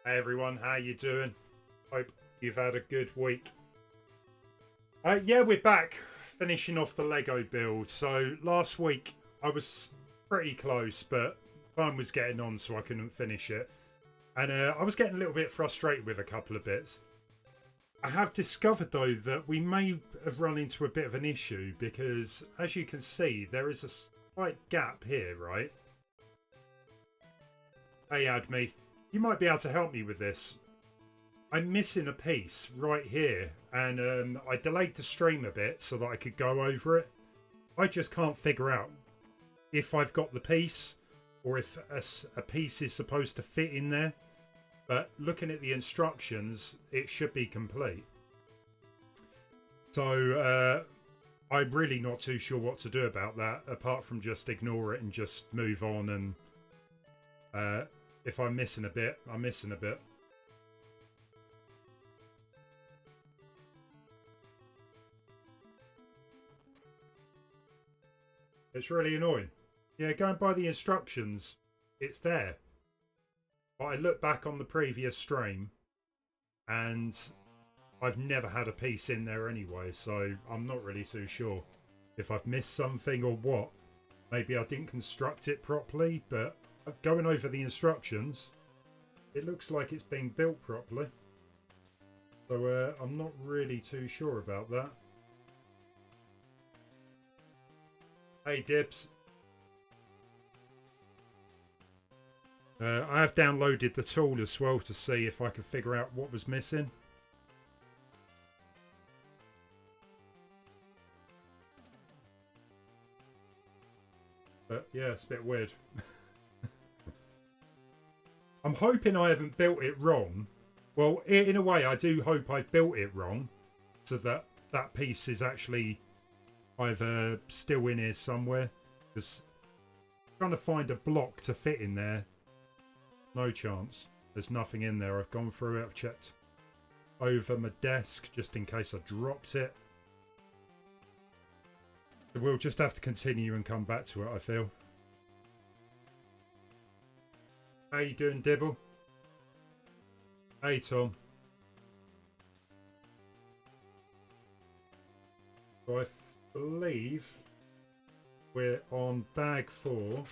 Hey everyone, how you doing? Hope you've had a good week. Yeah, we're back, finishing off the Lego build. So last week I was pretty close, but time was getting on, so I couldn't finish it. And I was getting a little bit frustrated with a couple of bits. I have discovered though that we may have run into a bit of an issue because, as you can see, there is a slight gap here, right? Hey, Admi. You might be able to help me with this. I'm missing a piece right here, and I delayed the stream a bit so that I could go over it. I just can't figure out if I've got the piece or if a piece is supposed to fit in there. But looking at the instructions, it should be complete. So I'm really not too sure what to do about that, apart from just ignore it and just move on. And if I'm missing a bit, I'm missing a bit. It's really annoying. Yeah, going by the instructions, it's there. But I look back on the previous stream and I've never had a piece in there anyway, so I'm not really too sure if I've missed something or what. Maybe I didn't construct it properly, but going over the instructions, it looks like it's been built properly. So I'm not really too sure about that. Hey Dibs. I have downloaded the tool as well to see if I can figure out what was missing. But yeah, it's a bit weird. I'm hoping I haven't built it wrong. Well, in a way, I do hope I built it wrong, so that that piece is actually either still in here somewhere. Because trying to find a block to fit in there, no chance. There's nothing in there. I've gone through it. I've checked over my desk just in case I dropped it. So we'll just have to continue and come back to it, I feel. How you doing, Dibble? Hey, Tom. So I believe we're on bag 4.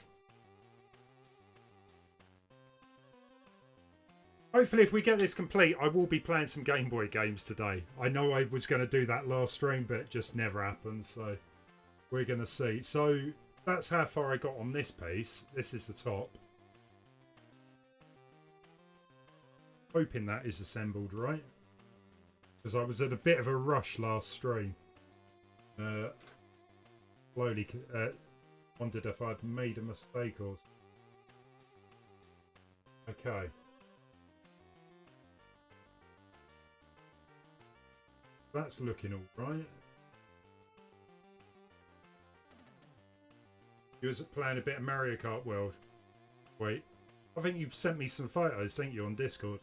Hopefully, if we get this complete, I will be playing some Game Boy games today. I know I was going to do that last stream, but it just never happened, so we're going to see. So that's how far I got on this piece. This is the top. Hoping that is assembled right, because I was at a bit of a rush last stream. Slowly wondered if I'd made a mistake or... Okay. That's looking all right. You was playing a bit of Mario Kart World. Wait, I think you've sent me some photos, didn't you, on Discord?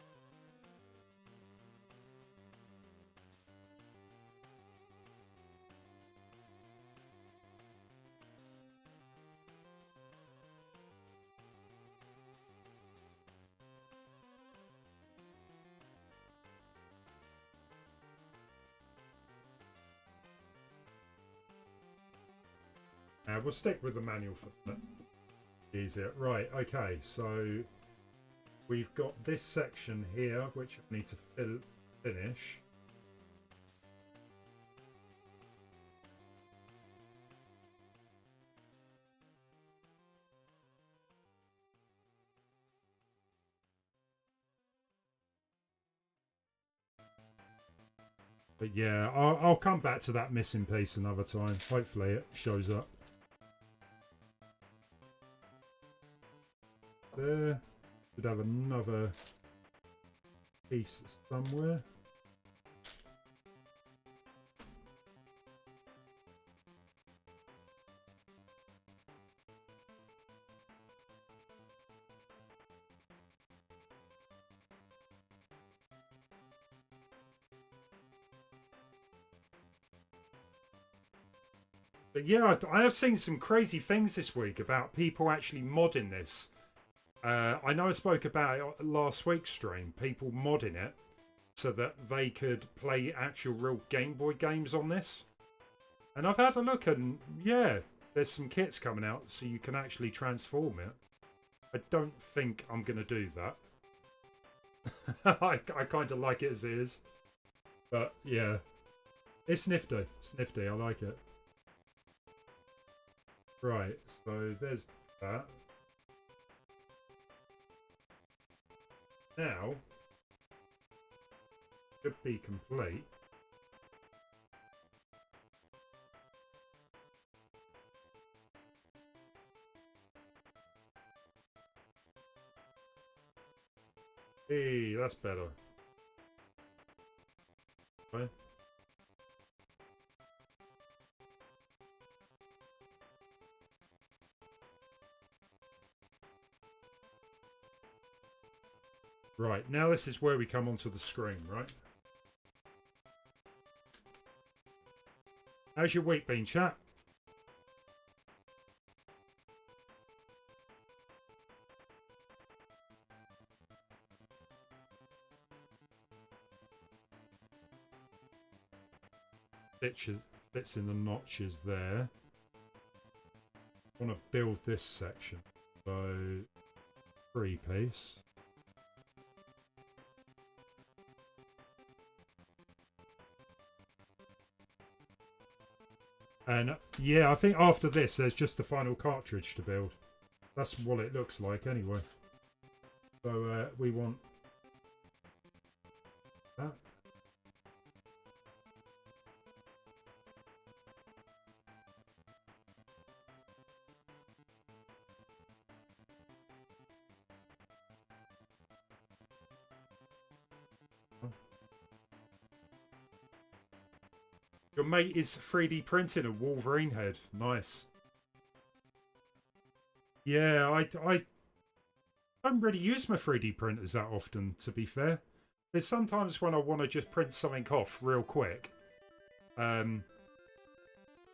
We'll stick with the manual for that. Easier. Right, okay, so we've got this section here which I need to finish. But yeah, I'll come back to that missing piece another time. Hopefully it shows up. There. Should have another piece somewhere. But yeah, I have seen some crazy things this week about people actually modding this. I know I spoke about it last week's stream, people modding it so that they could play actual real Game Boy games on this. And I've had a look and yeah, there's some kits coming out so you can actually transform it. I don't think I'm going to do that. I kind of like it as it is. But yeah, it's nifty. It's nifty. I like it. Right, so there's that. Now, should be complete. Hey, that's better. Okay. Right, now this is where we come onto the screen, right? How's your week been, chat? Fits in the notches there. I want to build this section. So, 3-piece. And yeah, I think after this, there's just the final cartridge to build. That's what it looks like anyway. So we want that. Your mate is 3D printing a Wolverine head. Nice. Yeah, I don't really use my 3D printers that often, to be fair. There's sometimes when I want to just print something off real quick. And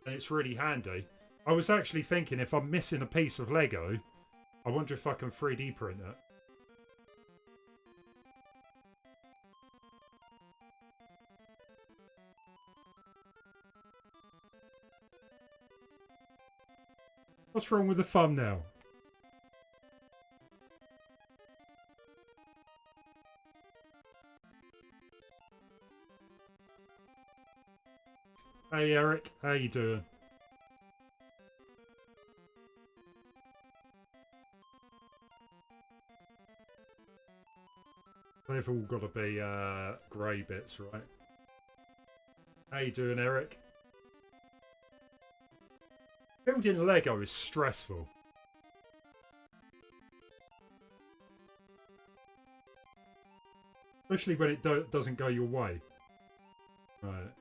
it's really handy. I was actually thinking if I'm missing a piece of Lego, I wonder if I can 3D print it. What's wrong with the thumbnail? Hey Eric, how you doing? They've all got to be grey bits, right? How you doing, Eric? Building Lego is stressful. Especially when it doesn't go your way. Right.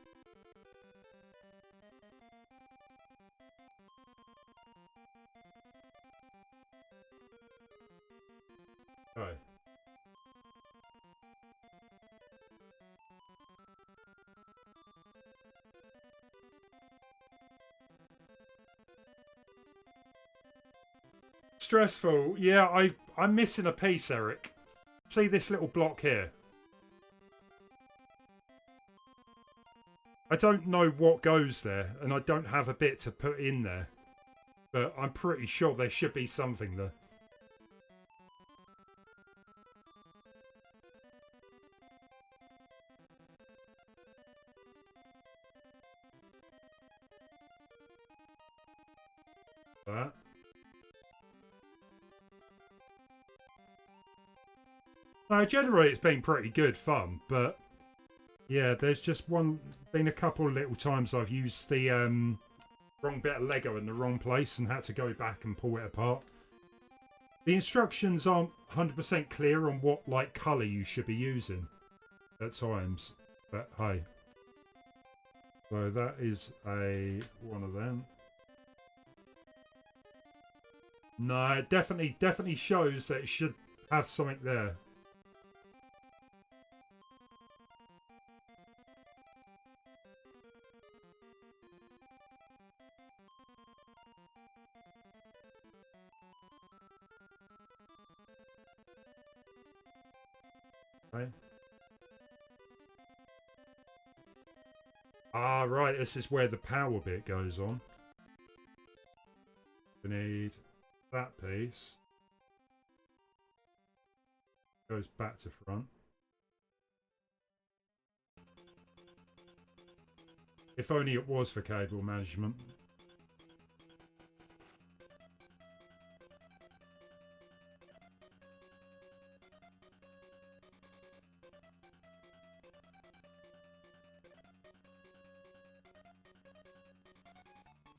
Oh. Stressful. Yeah, I'm missing a piece, Eric. See this little block here? I don't know what goes there, and I don't have a bit to put in there. But I'm pretty sure there should be something there. That. No, generally it's been pretty good fun, but yeah, there's just been a couple of little times I've used the wrong bit of Lego in the wrong place and had to go back and pull it apart. The instructions aren't 100% clear on what like colour you should be using at times, but hey. So that is one of them. No, it definitely shows that it should have something there. Okay. Ah, right, this is where the power bit goes on. We need that piece. Goes back to front. If only it was for cable management.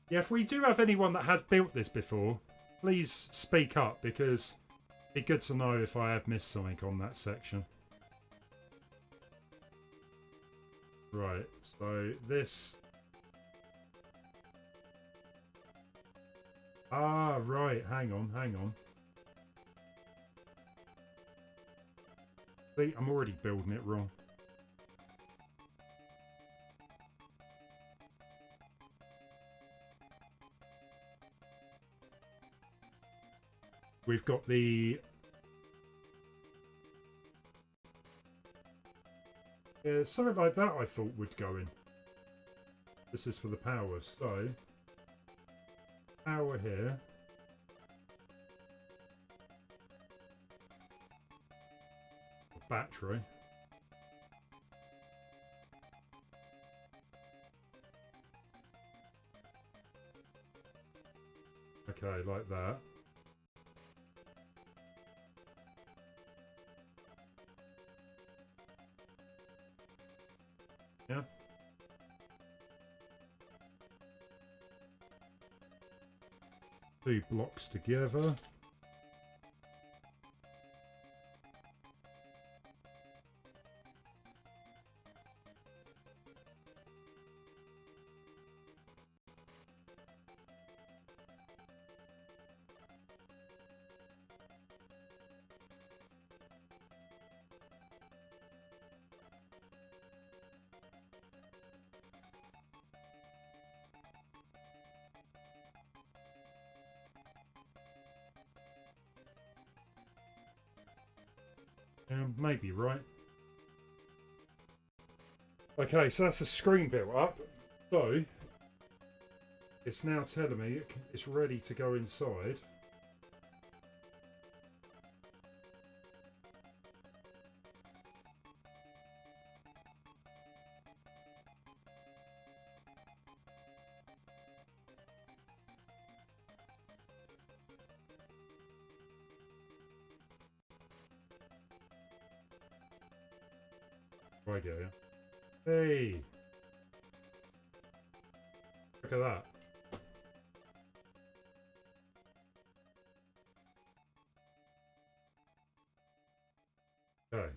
Yeah, if we do have anyone that has built this before, please speak up, because it'd be good to know if I have missed something on that section. Right, so this... Ah, right, hang on. See, I'm already building it wrong. We've got the... Yeah, something like that I thought would go in. This is for the power, so... Power here. Battery. Okay, like that. Yeah. Two blocks together. Maybe right. Okay, so that's the screen built up. So it's now telling me it's ready to go inside. Right, go, yeah. Hey! Look at that. Okay.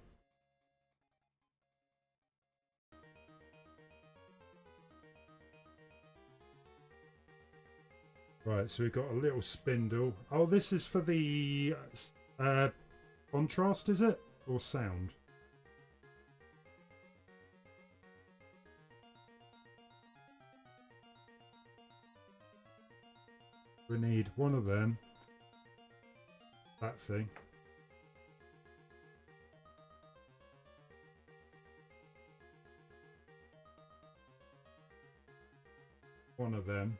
Right, so we've got a little spindle. Oh, this is for the contrast, is it? Or sound? We need one of them. That thing. One of them.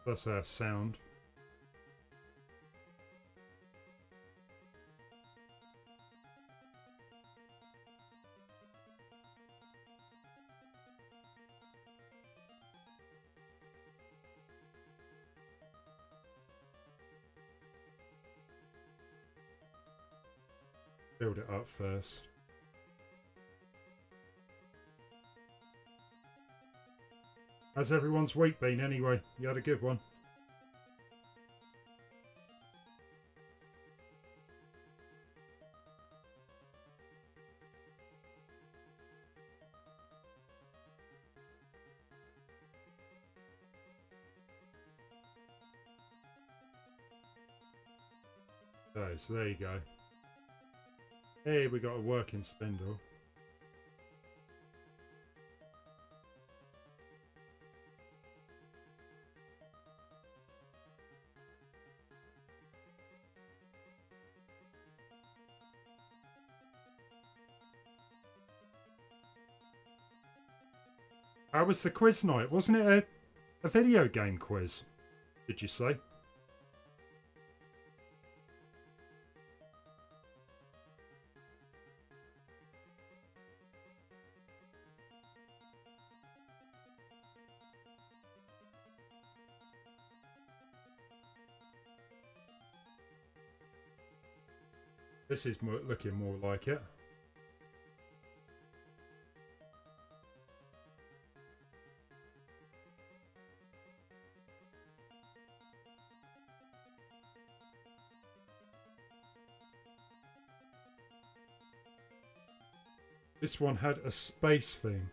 That's our sound. Build it up first. How's everyone's week been anyway? You had a good one? Okay, so there you go. Hey, we got a working spindle. How was the quiz night? Wasn't it a video game quiz? Did you say? This is looking more like it. This one had a space thing.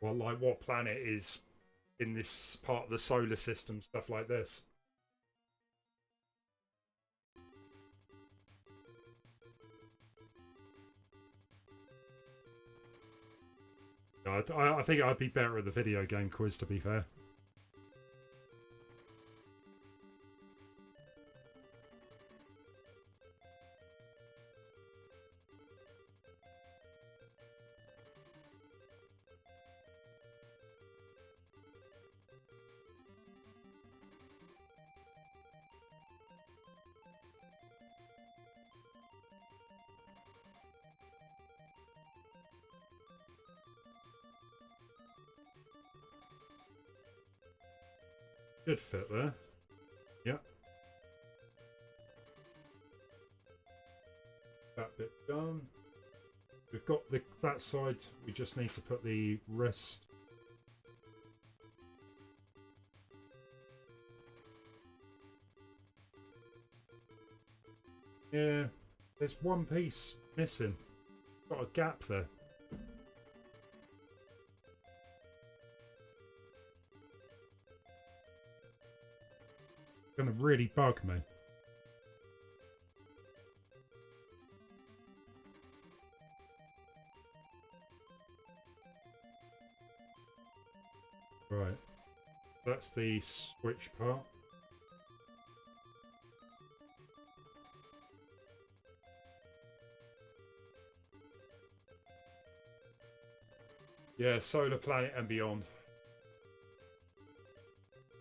Well, like what planet is in this part of the solar system, stuff like this. I think I'd be better at the video game quiz, to be fair. Good fit there. Yeah. That bit done. We've got that side. We just need to put the rest. Yeah, there's one piece missing. Got a gap there. Gonna really bug me. Right, that's the switch part. Yeah, solar planet and beyond.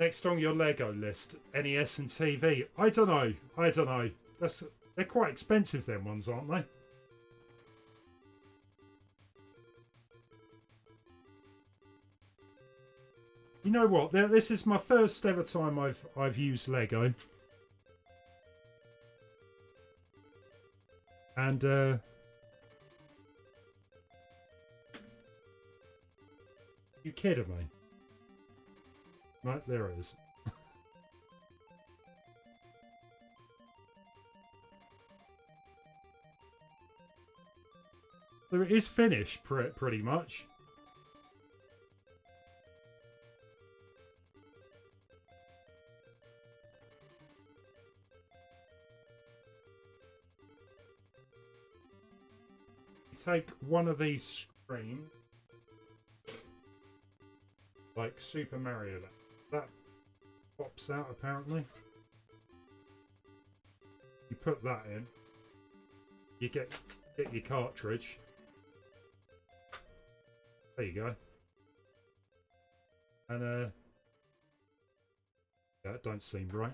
Next on your Lego list, NES and TV. I don't know. They're quite expensive, them ones, aren't they? You know what? This is my first ever time I've used Lego, and you kidding me? Right, there it is. So it is finished, pretty much. You take one of these screens, like Super Mario Land. That pops out apparently. You put that in. You get your cartridge. There you go. And that don't seem right.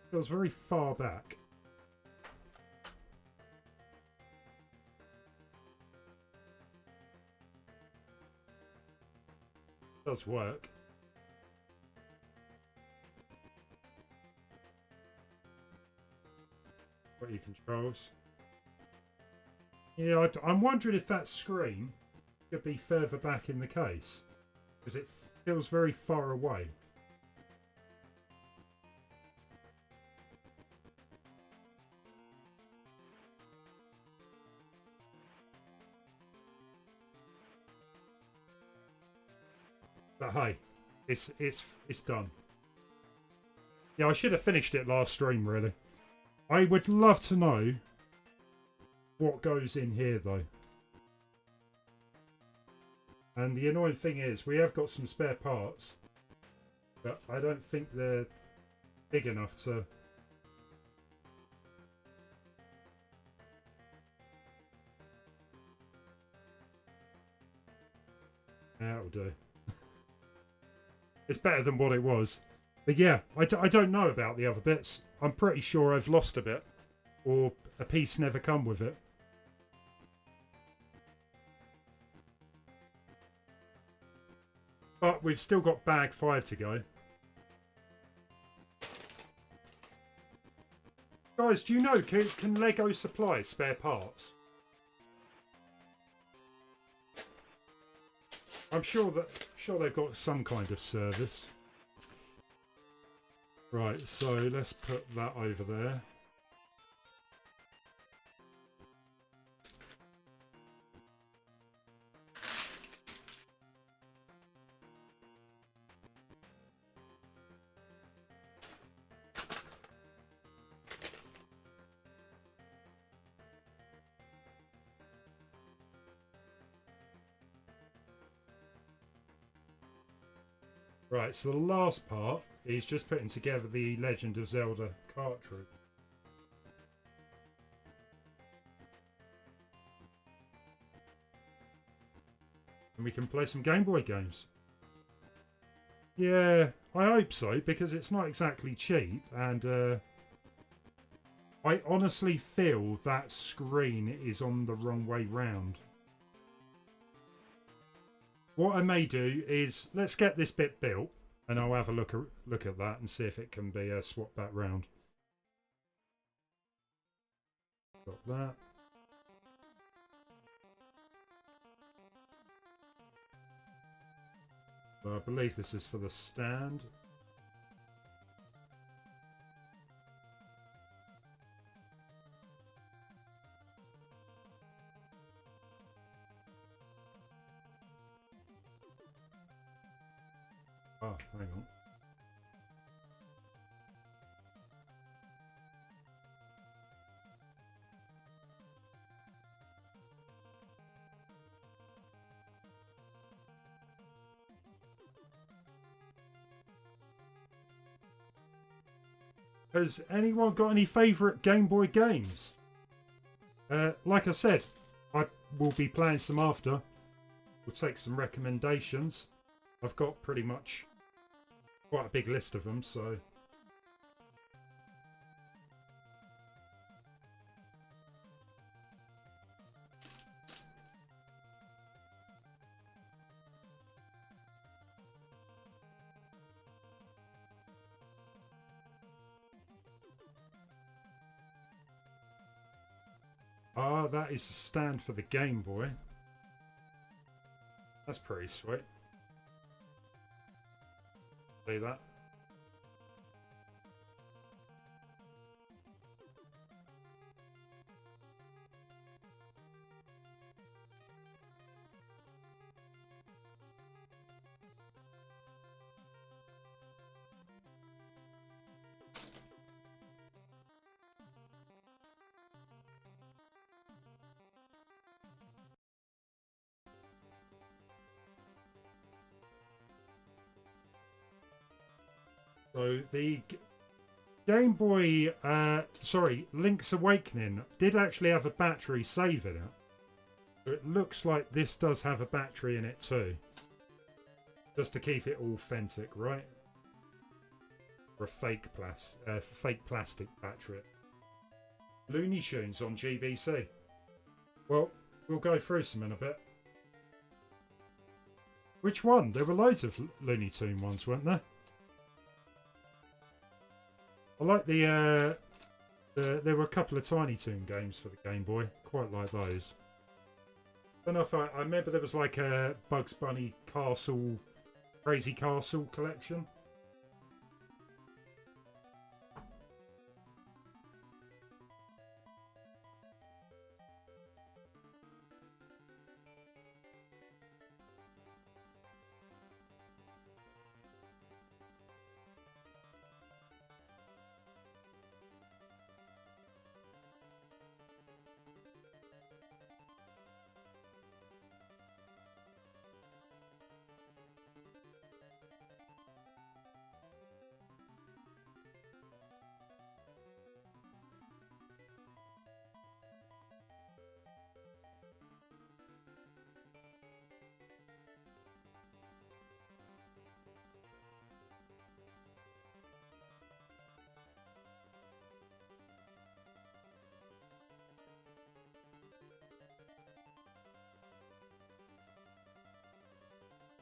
Feels very far back. Does work. Got your controls. Yeah, I'm wondering if that screen should be further back in the case, because it feels very far away. But hey, it's done. Yeah, I should have finished it last stream, really. I would love to know what goes in here, though. And the annoying thing is, we have got some spare parts, but I don't think they're big enough to... That'll do. It's better than what it was. But yeah, I don't know about the other bits. I'm pretty sure I've lost a bit. Or a piece never come with it. But we've still got bag 5 to go. Guys, do you know, can Lego supply spare parts? I'm sure they've got some kind of service. Right, so let's put that over there. Right, so the last part is just putting together the Legend of Zelda cartridge. And we can play some Game Boy games. Yeah, I hope so, because it's not exactly cheap, and I honestly feel that screen is on the wrong way round. What I may do is, let's get this bit built, and I'll have a look at that and see if it can be swapped back round. Got that. So I believe this is for the stand. Oh, hang on. Has anyone got any favourite Game Boy games? Like I said, I will be playing some after. We'll take some recommendations. I've got pretty much quite a big list of them, so... Ah, that is a stand for the Game Boy. That's pretty sweet. See that? So the Game Boy, sorry, Link's Awakening did actually have a battery save in it. So it looks like this does have a battery in it too. Just to keep it authentic, right? For a fake plastic battery. Looney Tunes on GBC. Well, we'll go through some in a bit. Which one? There were loads of Looney Tune ones, weren't there? I like there were a couple of Tiny Toon games for the Game Boy. Quite like those. I don't know if I remember there was like a Bugs Bunny Castle, Crazy Castle collection.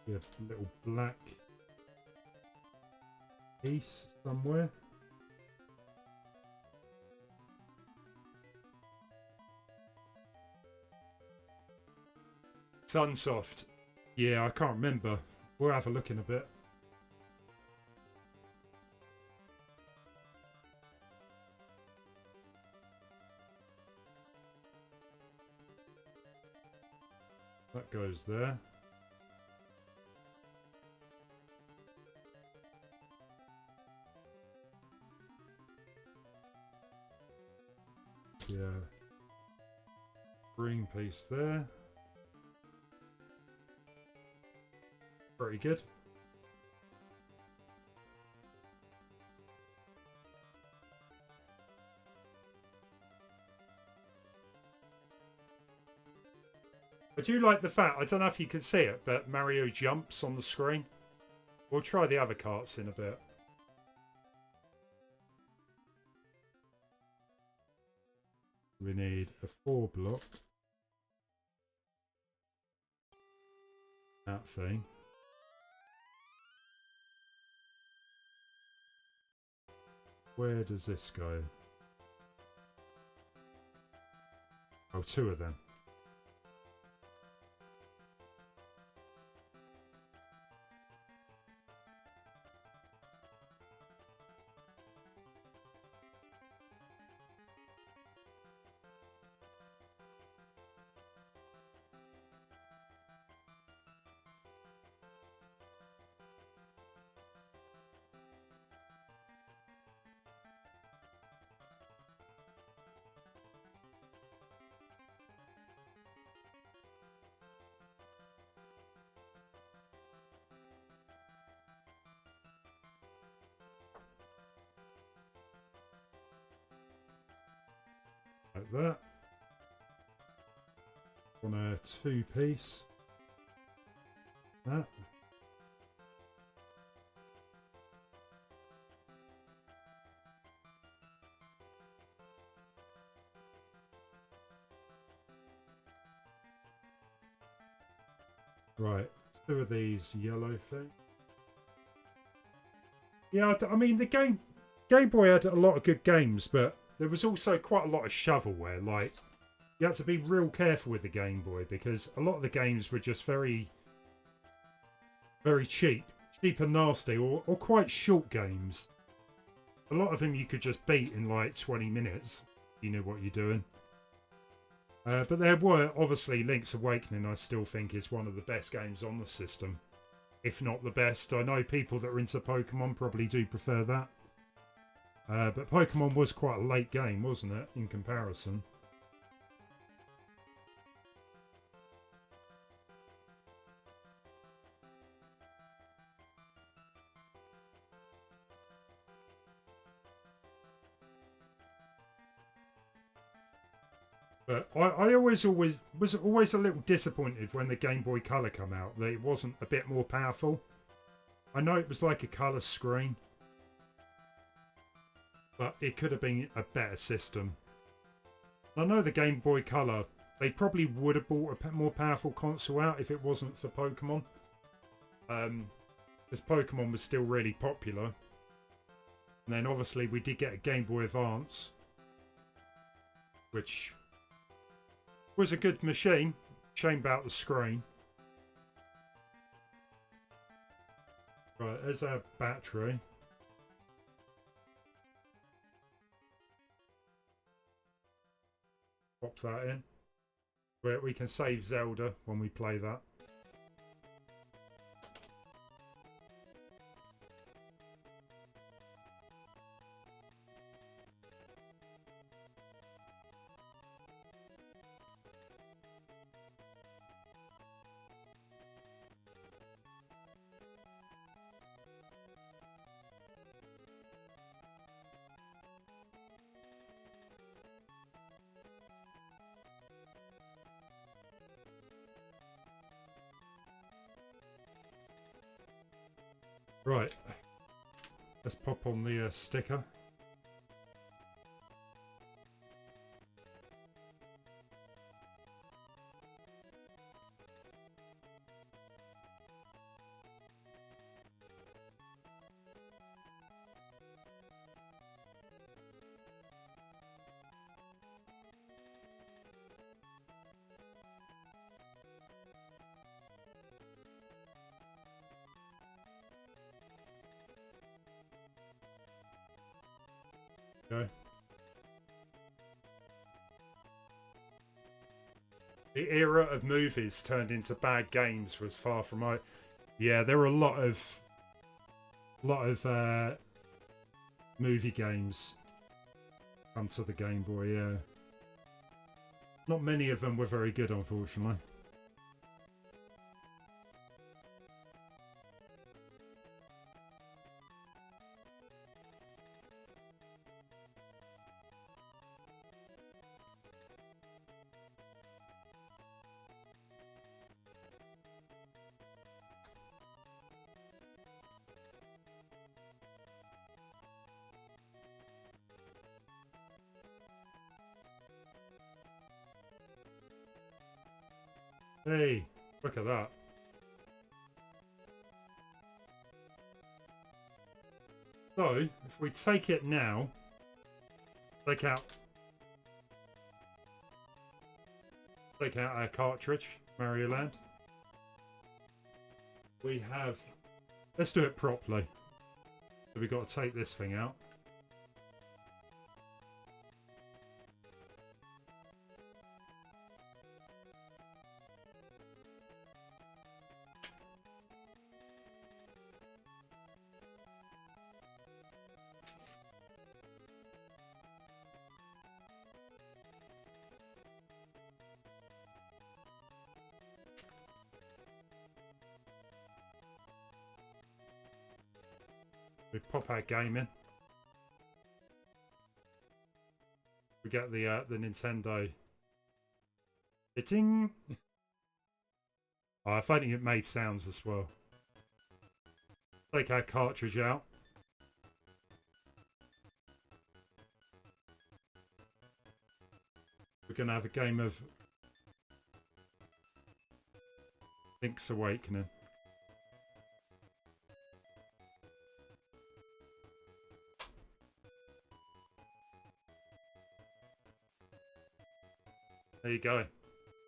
We have a little black piece somewhere. Sunsoft. Yeah, I can't remember. We'll have a look in a bit. That goes there. Yeah. Green piece there. Pretty good. I do like the fact, I don't know if you can see it, but Mario jumps on the screen. We'll try the other carts in a bit. We need a 4 block. That thing. Where does this go? Oh, 2 of them. Like that. On a 2-piece. That. Right, 2 of these yellow things. Yeah, I mean the Game Boy had a lot of good games, but there was also quite a lot of shovelware. Like, you had to be real careful with the Game Boy because a lot of the games were just very, very cheap and nasty, or quite short games. A lot of them you could just beat in like 20 minutes. You knew what you're doing. But there were, obviously, Link's Awakening I still think is one of the best games on the system. If not the best. I know people that are into Pokemon probably do prefer that. But Pokemon was quite a late game, wasn't it, in comparison? But I was always a little disappointed when the Game Boy Color came out that it wasn't a bit more powerful. I know it was like a colour screen, but it could have been a better system. I know the Game Boy Color, they probably would have bought a more powerful console out if it wasn't for Pokemon. Because Pokemon was still really popular. And then obviously we did get a Game Boy Advance, which was a good machine. Shame about the screen. Right, there's our battery. Pop that in. Where we can save Zelda when we play that. Right, let's pop on the sticker. Okay. The era of movies turned into bad games was far from my. Yeah, there were a lot of movie games come to the Game Boy. Yeah, not many of them were very good, unfortunately. Hey, look at that. So, if we take it now, take out our cartridge, Mario Land. We have. Let's do it properly. So we've got to take this thing out. We pop our game in. We get the Nintendo. Ding. Oh, I think it made sounds as well. Take our cartridge out. We're gonna have a game of Link's Awakening. There you go.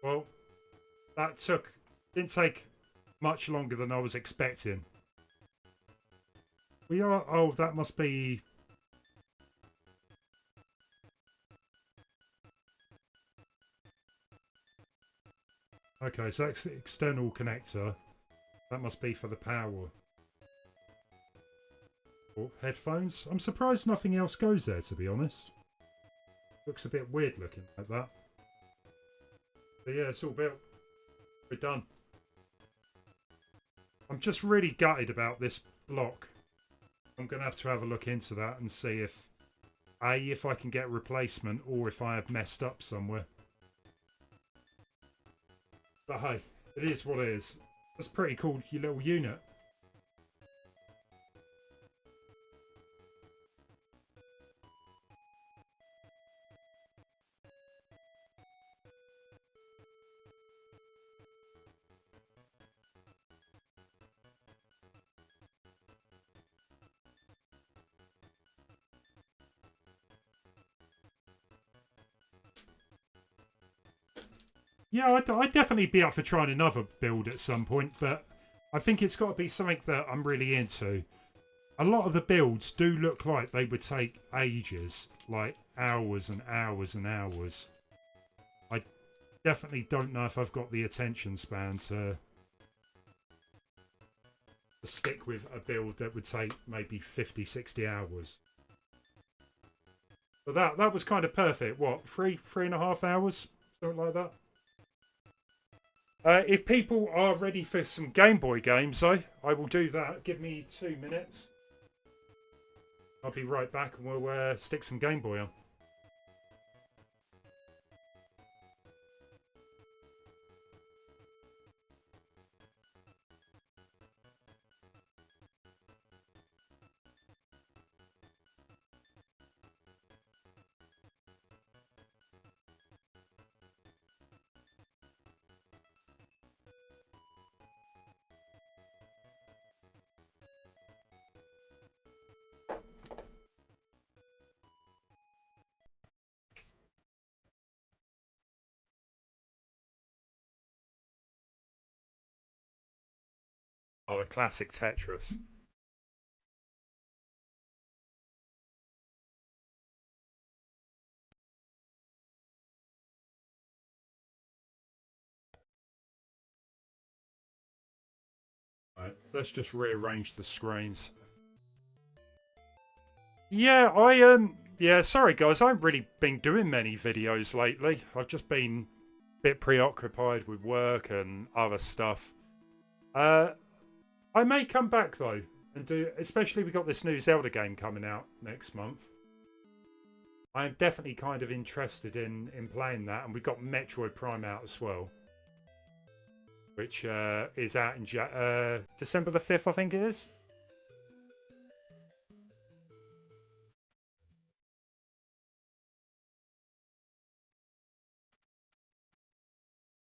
Well, that didn't take much longer than I was expecting. We are. Oh, that must be. Okay, so that's the external connector. That must be for the power. Oh, headphones. I'm surprised nothing else goes there, to be honest. Looks a bit weird looking like that. But yeah, it's all built. We're done. I'm just really gutted about this block. I'm going to have a look into that and see if I can get a replacement or if I have messed up somewhere. But hey, it is what it is. That's pretty cool, your little unit. Yeah, I'd definitely be up for trying another build at some point, but I think it's got to be something that I'm really into. A lot of the builds do look like they would take ages, like hours and hours and hours. I definitely don't know if I've got the attention span to stick with a build that would take maybe 50, 60 hours. But that was kind of perfect. What, 3.5 hours? Something like that? If people are ready for some Game Boy games, though, I will do that. Give me 2 minutes. I'll be right back and we'll stick some Game Boy on. Oh, a classic Tetris. Right, let's just rearrange the screens. Yeah, yeah, sorry guys, I haven't really been doing many videos lately. I've just been a bit preoccupied with work and other stuff. I may come back though and do, especially we got this new Zelda game coming out next month. I'm definitely kind of interested in playing that, and we've got Metroid Prime out as well, which is out in December the 5th, I think it is.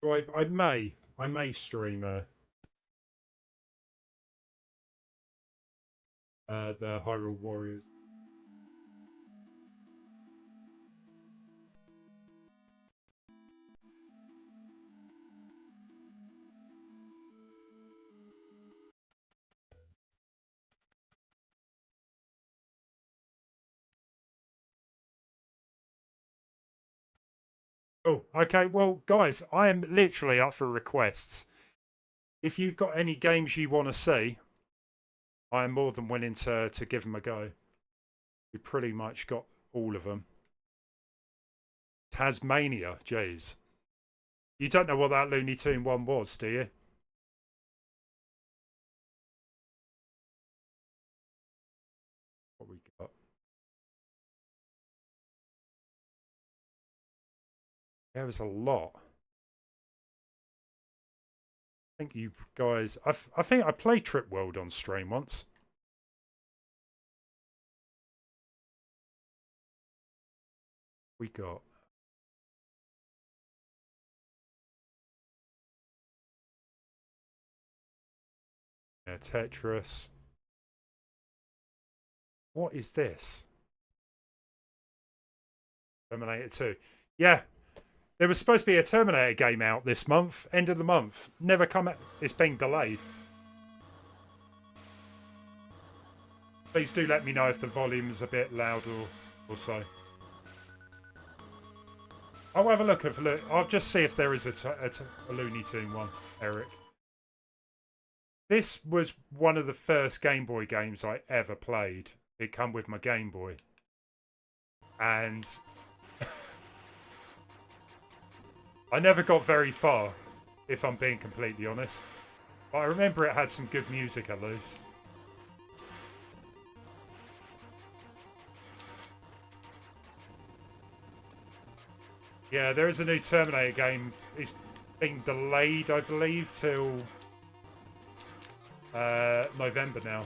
Right, I may stream the Hyrule Warriors. Oh, okay. Well, guys, I am literally up for requests. If you've got any games you want to see, I am more than willing to give them a go. We pretty much got all of them. Tasmania, jeez. You don't know what that Looney Tune one was, do you? What we got? There was a lot. I think you guys. I think I played Trip World on stream once. We got. Yeah, Tetris. What is this? Terminator 2. Yeah, there was supposed to be a Terminator game out this month, end of the month. Never come out. It's been delayed. Please do let me know if the volume is a bit loud or so. I'll have a look. I'll just see if there is a Looney Tune one, Eric. This was one of the first Game Boy games I ever played. It come with my Game Boy. And I never got very far, if I'm being completely honest. But I remember it had some good music at least. Yeah, there is a new Terminator game. It's been delayed, I believe, till November now.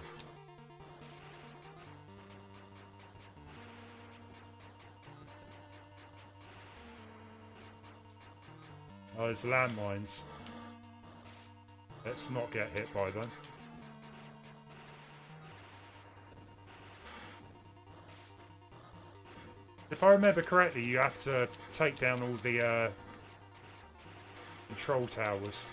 Oh, there's landmines. Let's not get hit by them. If I remember correctly, you have to take down all the control towers.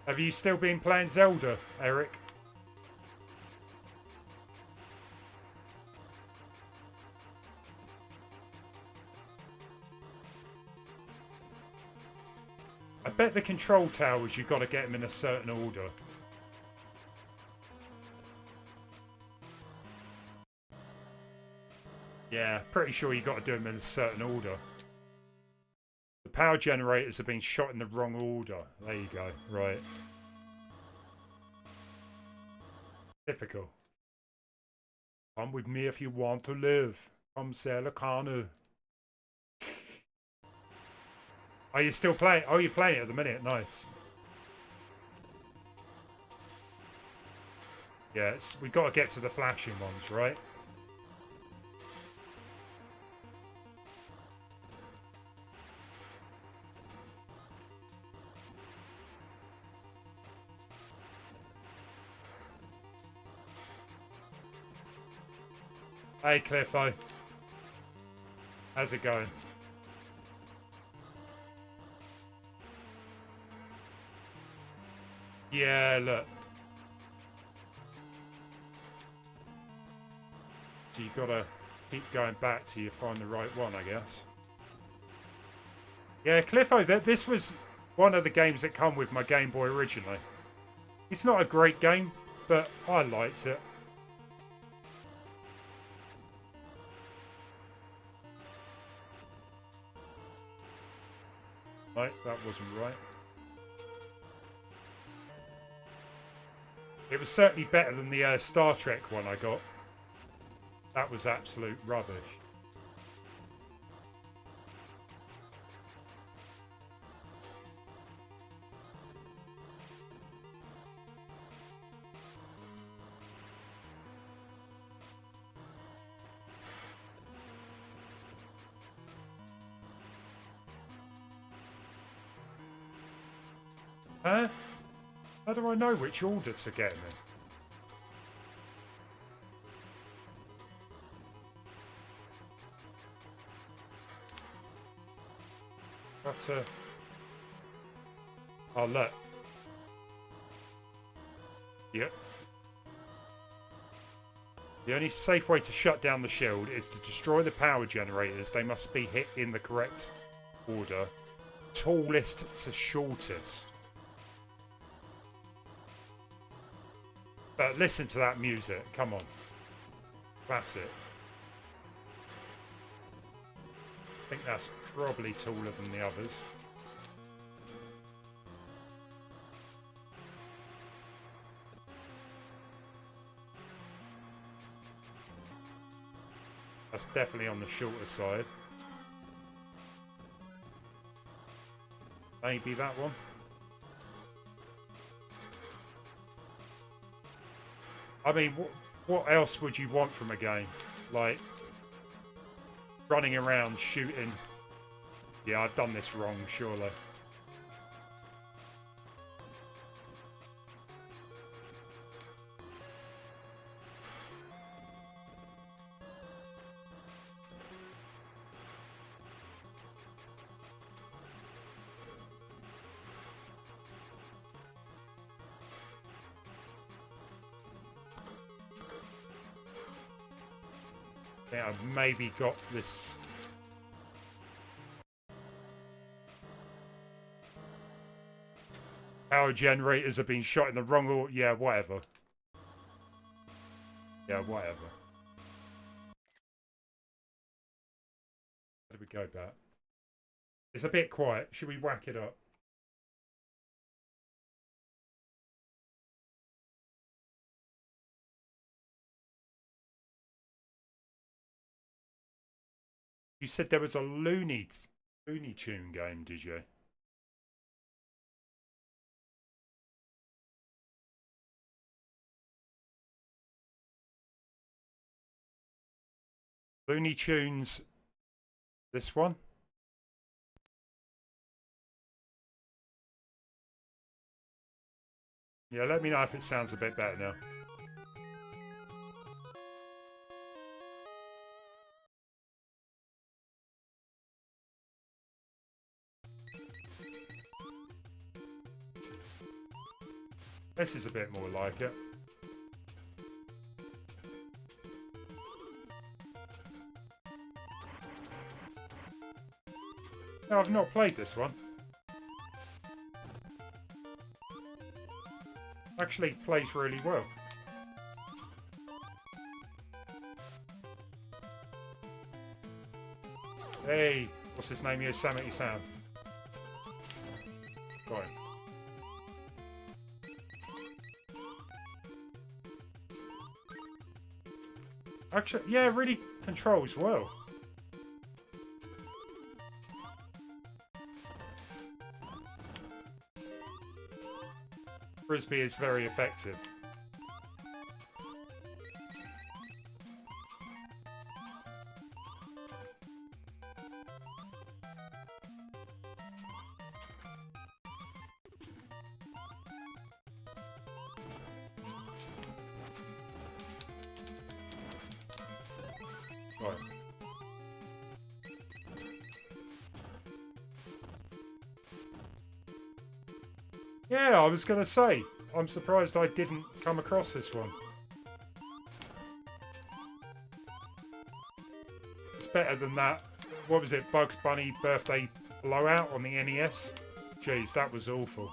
Have you still been playing Zelda, Eric? I bet the control towers, you've got to get them in a certain order. Yeah, pretty sure you've got to do them in a certain order. The power generators have been shot in the wrong order. There you go, right. Typical. Come with me if you want to live. Come sail a canoe. Are you still playing? Oh, you're playing it at the minute. Nice. Yeah, we've got to get to the flashing ones, right? Hey, Cliffo. How's it going? Yeah, look. So you've got to keep going back till you find the right one, I guess. Yeah, Cliffo, this was one of the games that come with my Game Boy originally. It's not a great game, but I liked it. No, that wasn't right. It was certainly better than the Star Trek one I got. That was absolute rubbish. Huh? How do I know which order to get them in? I have to... Oh, look. Yep. The only safe way to shut down the shield is to destroy the power generators. They must be hit in the correct order. Tallest to shortest. But listen to that music. Come on. Classic. I think that's probably taller than the others. That's definitely on the shorter side. Maybe that one. I mean, what else would you want from a game? Like, running around shooting. Yeah, I've done this wrong, surely. I think I've maybe got this. Power generators have been shot in the wrong order. Yeah, whatever. Yeah, whatever. How do we go back? It's a bit quiet. Should we whack it up? You said there was a Looney Tune game, did you? Looney Tunes, this one? Yeah, let me know if it sounds a bit better now. This is a bit more like it. No, I've not played this one. Actually plays really well. Hey, what's his name? Yosemite-san. Right. Actually, yeah, it really controls well. Frisbee is very effective. Right. Yeah, I was going to say, I'm surprised I didn't come across this one. It's better than that. What was it? Bugs Bunny Birthday Blowout on the NES? Jeez, that was awful.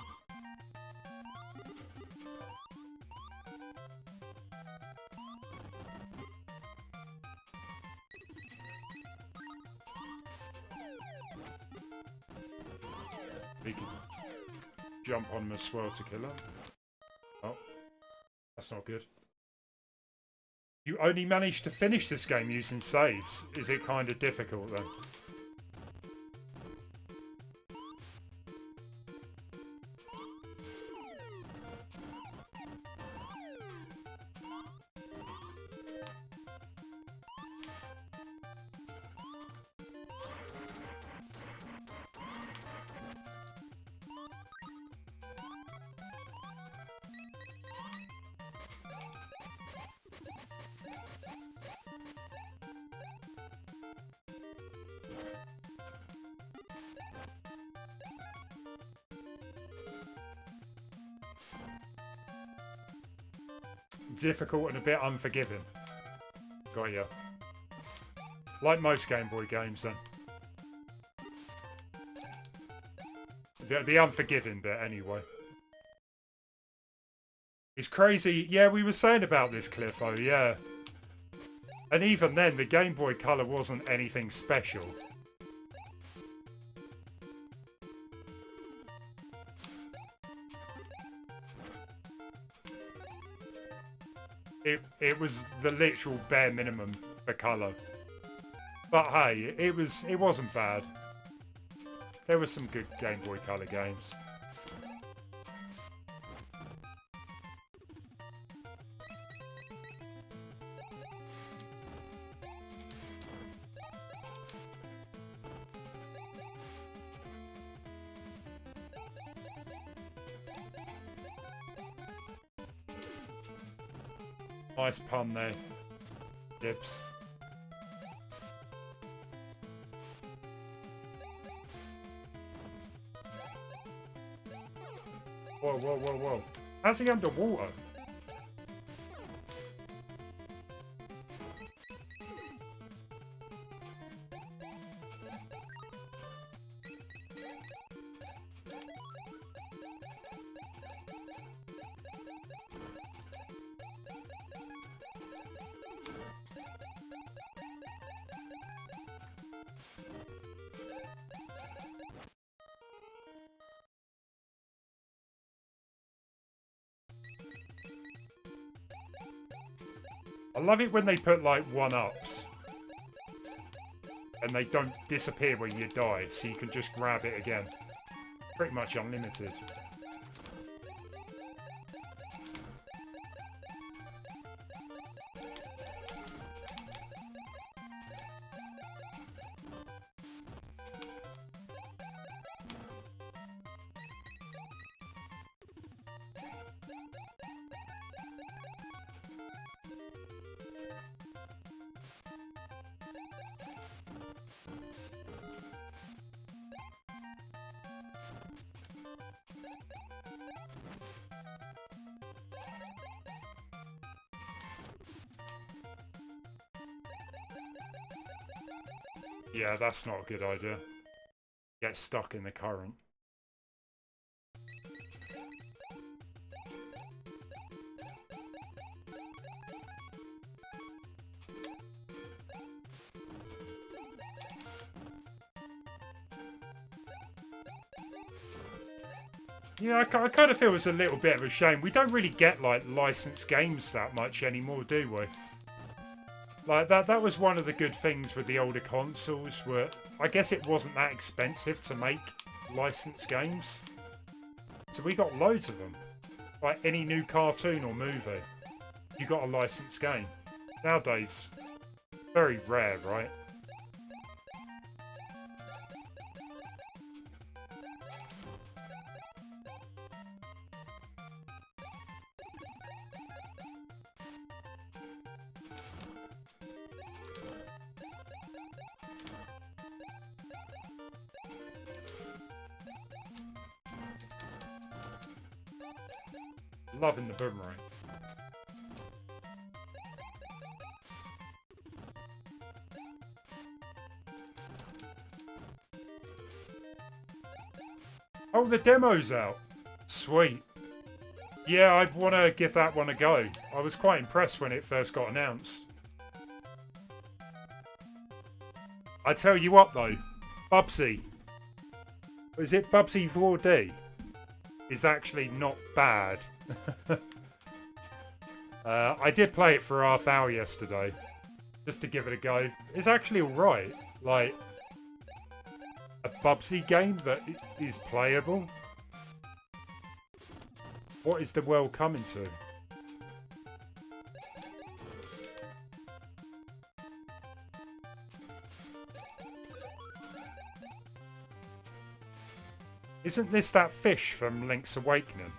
We can jump on him as well to kill him. Oh, that's not good. You only managed to finish this game using saves. Is it kind of difficult then? Difficult and a bit unforgiving. Got ya. Like most Game Boy games then. The unforgiving bit anyway. It's crazy. Yeah, we were saying about this, Cliffo, yeah. And even then, the Game Boy Color wasn't anything special. It was the literal bare minimum for colour. But hey, it wasn't bad. There were some good Game Boy Color games. Nice pun there, Dibs. Whoa, whoa, whoa, whoa. How's he underwater? I love it when they put like one-ups and they don't disappear when you die, so you can just grab it again. Pretty much unlimited. Yeah, that's not a good idea. Get stuck in the current. Yeah, I kind of feel it's a little bit of a shame. We don't really get, like, licensed games that much anymore, do we? Like, that was one of the good things with the older consoles, where I guess it wasn't that expensive to make licensed games. So we got loads of them. Like, any new cartoon or movie, you got a licensed game. Nowadays, very rare, right? Loving the boomerang. Oh, the demo's out. Sweet. Yeah, I want to give that one a go. I was quite impressed when it first got announced. I tell you what though, Bubsy. Is it Bubsy 4D? Is actually not bad. I did play it for half hour yesterday. Just to give it a go. It's actually alright. Like, a Bubsy game that is playable. What is the world coming to? Isn't this that fish from Link's Awakening?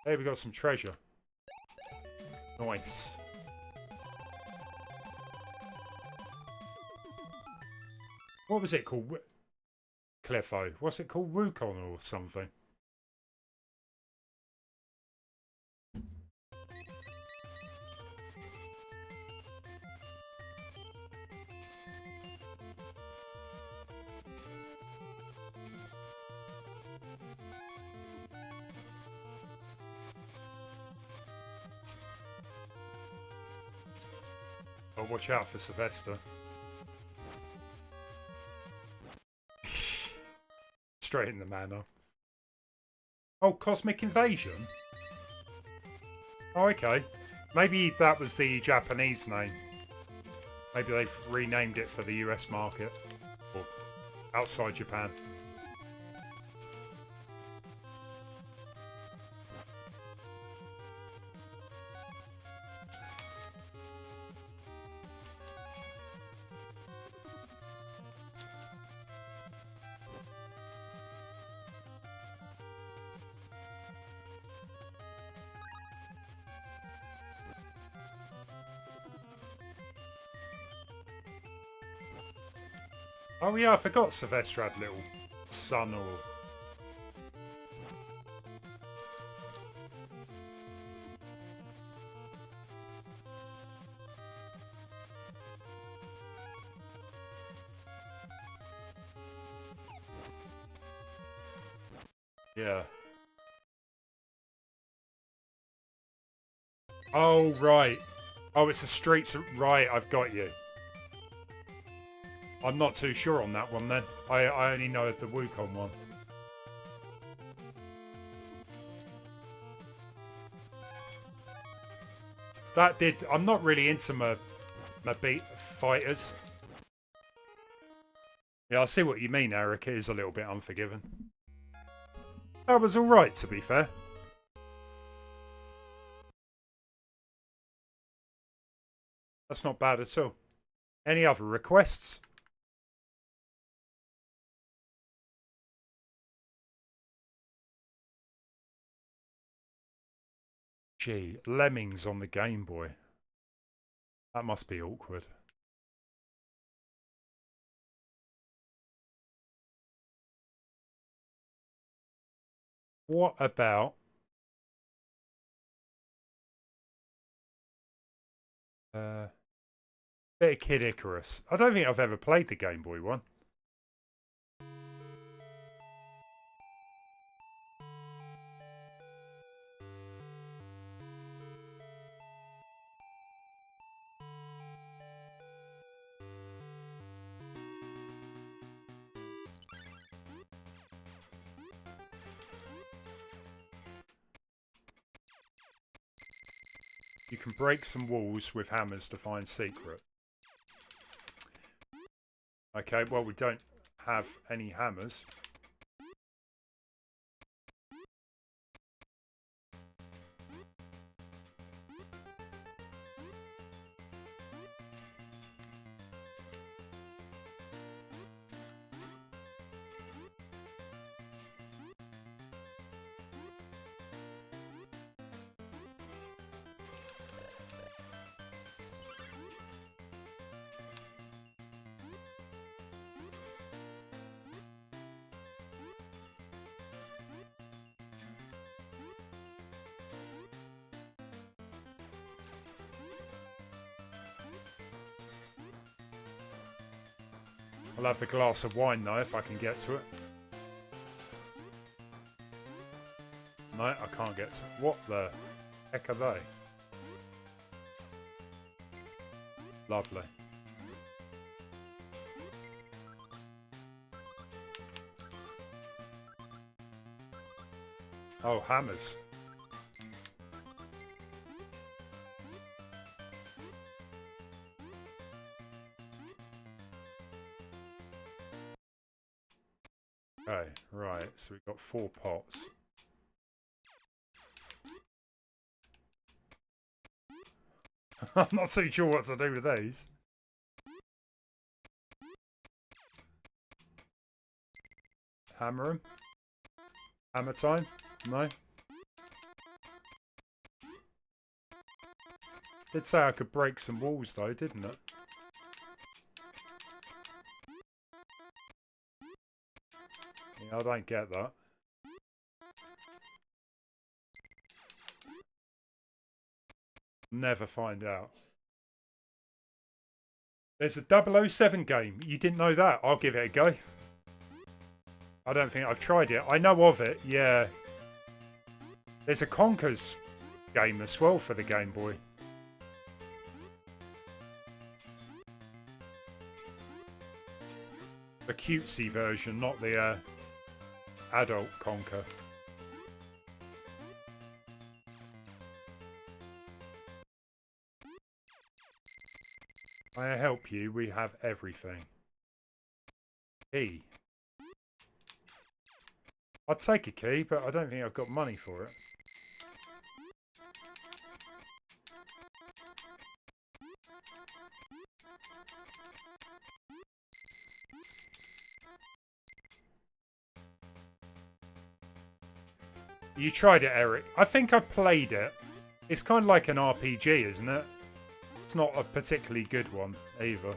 Hey, we got some treasure. Nice. What was it called? Clefo. What's it called? Wukong or something? Oh, watch out for Sylvester. Straight in the manor. Oh, Cosmic Invasion? Oh, okay. Maybe that was the Japanese name. Maybe they've renamed it for the US market. Or outside Japan. Oh yeah, I forgot Sylvester had a little son or... Yeah. Oh, right. Oh, it's the streets... Right, I've got you. I'm not too sure on that one then. I only know the Wukong one. That did... I'm not really into my beat fighters. Yeah, I see what you mean, Eric. It is a little bit Unforgiven. That was alright, to be fair. That's not bad at all. Any other requests? Gee, Lemmings on the Game Boy. That must be awkward. What about... bit of Kid Icarus. I don't think I've ever played the Game Boy one. You can break some walls with hammers to find secret. Okay, well, we don't have any hammers. I'll have the glass of wine though if I can get to it. No, I can't get to it. What the heck are they? Lovely. Oh, hammers. Okay, right, so we've got 4 pots. I'm not so sure what to do with these. Hammer him. Hammer time? No. Did say I could break some walls though, didn't it? Yeah, I don't get that. Never find out. There's a 007 game. You didn't know that? I'll give it a go. I don't think I've tried it. I know of it, yeah. There's a Conkers game as well for the Game Boy. The cutesy version, not the adult Conker. May I help you? We have everything. Key. I'd take a key, but I don't think I've got money for it. You tried it, Eric. I think I played it. It's kind of like an RPG, isn't it? It's not a particularly good one, either.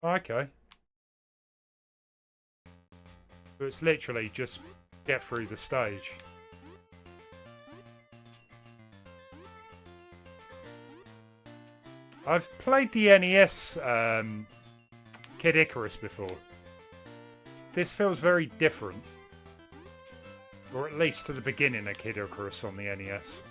Okay. So it's literally just get through the stage. I've played the NES Kid Icarus before. This feels very different. Or at least to the beginning of Kid Icarus on the NES.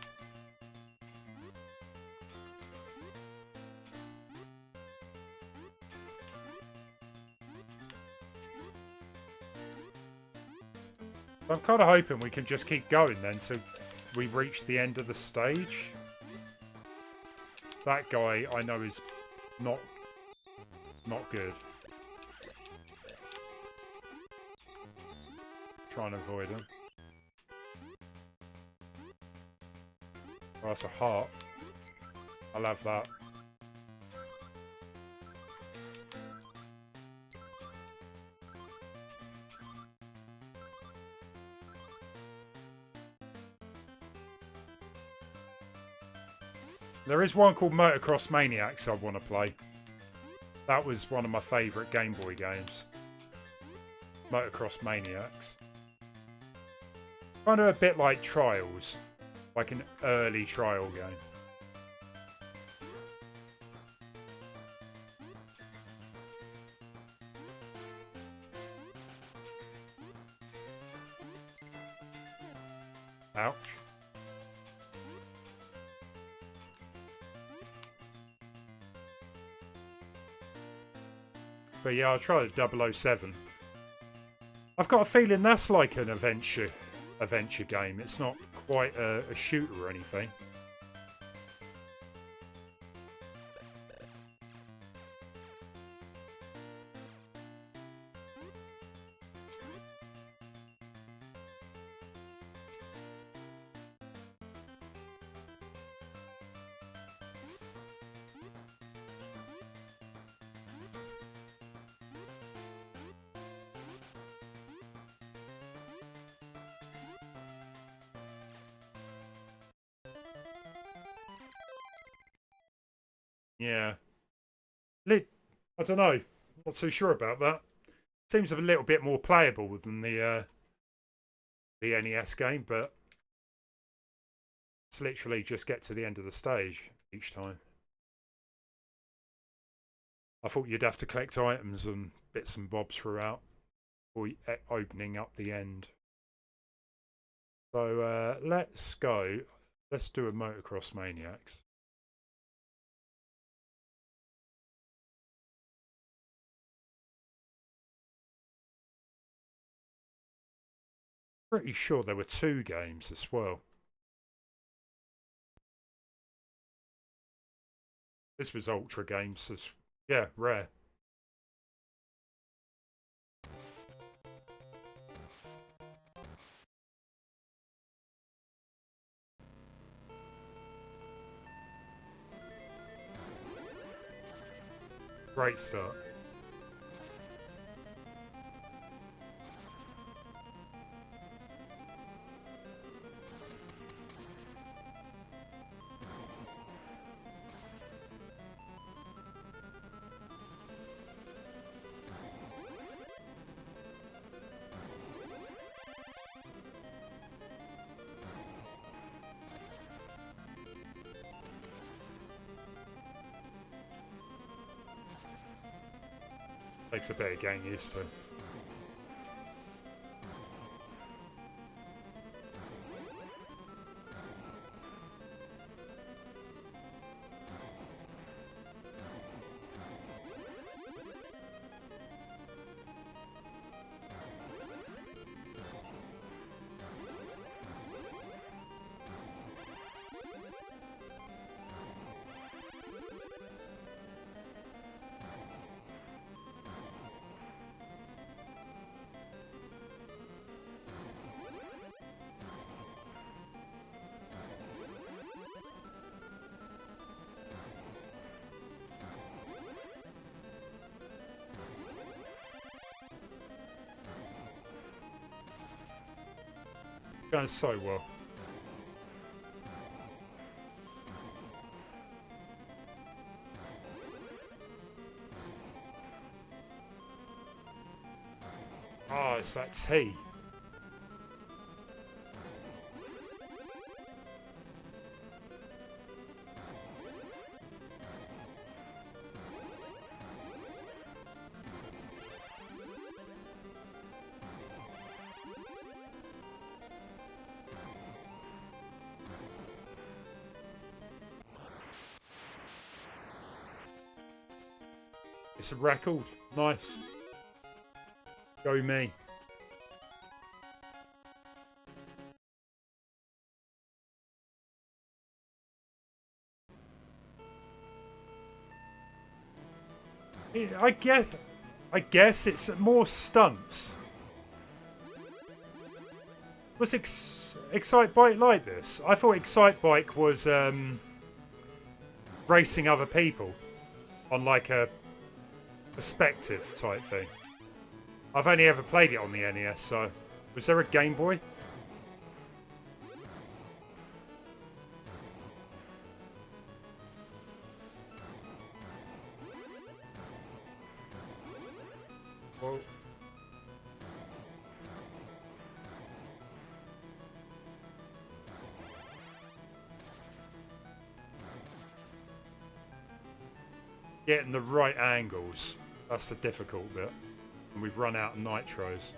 I'm kind of hoping we can just keep going then so we reach the end of the stage. That guy I know is not good. Trying to avoid him. Oh, that's a heart. I'll have that. There is one called Motocross Maniacs I want to play. That was one of my favourite Game Boy games. Motocross Maniacs. Kind of a bit like Trials. Like an early trial game. Ouch. But yeah, I'll try the 007. I've got a feeling that's like an adventure game. It's not quite a shooter or anything. Yeah. I don't know. Not too sure about that. Seems a little bit more playable than the NES game, but it's literally just get to the end of the stage each time. I thought you'd have to collect items and bits and bobs throughout before opening up the end. So let's go. Let's do a Motocross Maniacs. Pretty sure there were 2 games as well. This was Ultra Games. Yeah, rare. Great start. Takes a bit of getting used to. Going so well. Oh, it's that T. It's a record. Nice. Go me. I guess it's more stunts. Was Excite Bike like this? I thought Excite Bike was racing other people on like a perspective type thing. I've only ever played it on the NES, so was there a Game Boy? Well, getting the right angles, that's the difficult bit. And we've run out of nitros.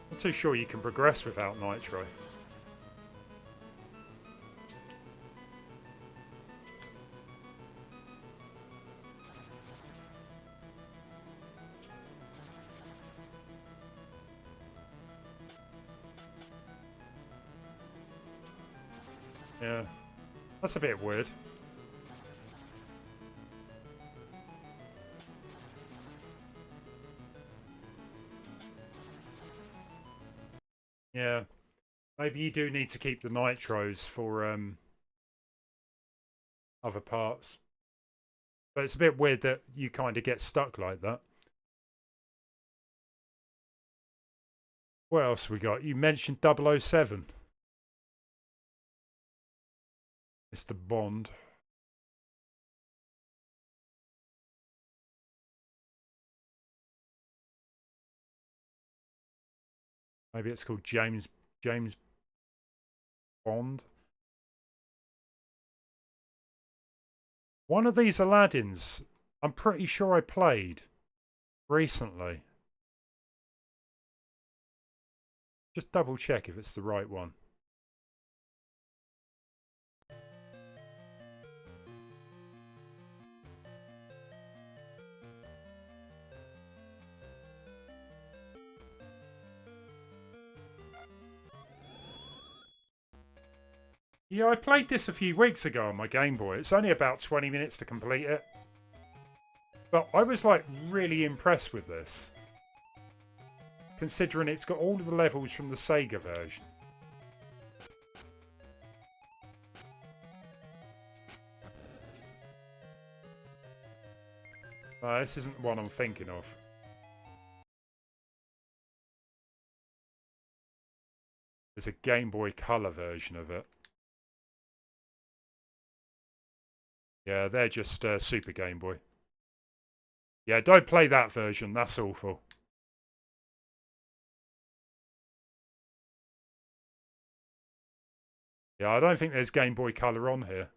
Not too sure you can progress without nitro. Yeah, that's a bit weird. Yeah, maybe you do need to keep the nitros for other parts. But it's a bit weird that you kind of get stuck like that. What else we got? You mentioned 007. Mr. Bond. Maybe it's called James Bond. One of these Aladdins, I'm pretty sure I played recently. Just double check if it's the right one. Yeah, I played this a few weeks ago on my Game Boy. It's only about 20 minutes to complete it. But I was like really impressed with this. Considering it's got all of the levels from the Sega version. No, this isn't the one I'm thinking of. There's a Game Boy Color version of it. Yeah, they're just Super Game Boy. Yeah, don't play that version. That's awful. Yeah, I don't think there's Game Boy Color on here.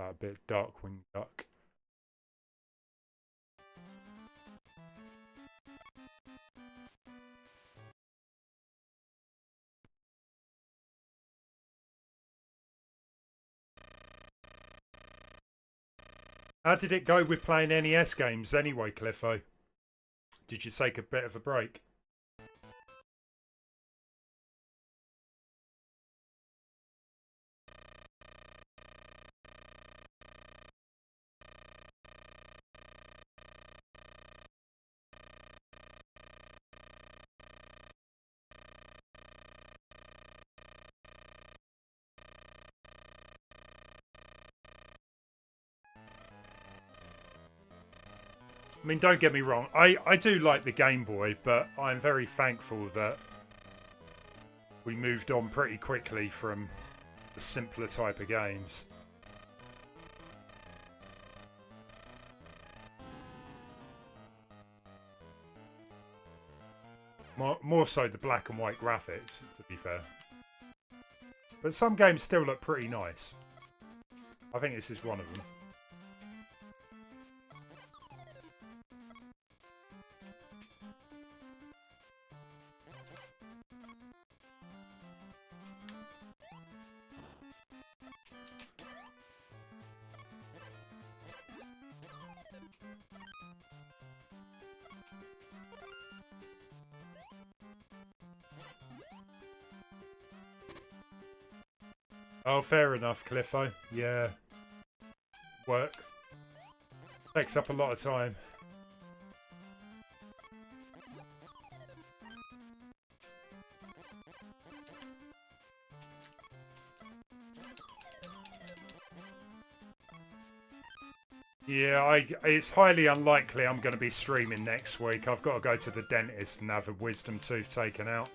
A bit Darkwing Duck. How did it go with playing NES games anyway, Cliffo? Did you take a bit of a break? I mean, don't get me wrong. I do like the Game Boy, but I'm very thankful that we moved on pretty quickly from the simpler type of games. More so the black and white graphics, to be fair. But some games still look pretty nice. I think this is one of them. Oh, fair enough, Cliffo. Yeah. Work. Takes up a lot of time. Yeah, it's highly unlikely I'm going to be streaming next week. I've got to go to the dentist and have a wisdom tooth taken out.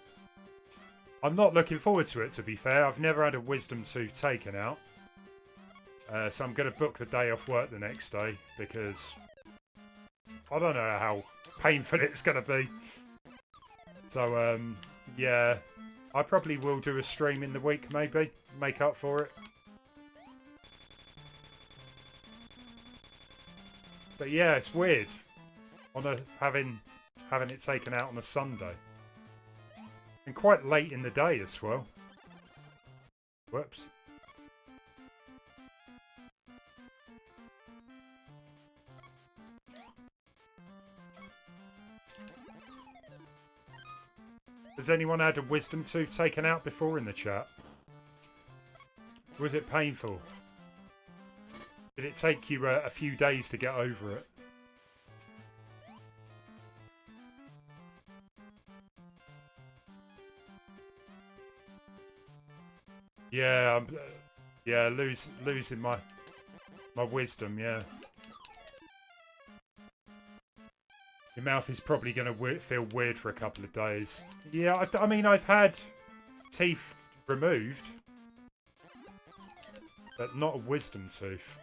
I'm not looking forward to it, to be fair. I've never had a wisdom tooth taken out. So I'm going to book the day off work the next day because I don't know how painful it's going to be. So, yeah, I probably will do a stream in the week, maybe. Make up for it. But yeah, it's weird having it taken out on a Sunday. And quite late in the day as well. Whoops. Has anyone had a wisdom tooth taken out before in the chat? Was it painful? Did it take you a few days to get over it? Yeah, yeah, losing my wisdom. Yeah, your mouth is probably going to feel weird for a couple of days. Yeah, I mean, I've had teeth removed, but not a wisdom tooth.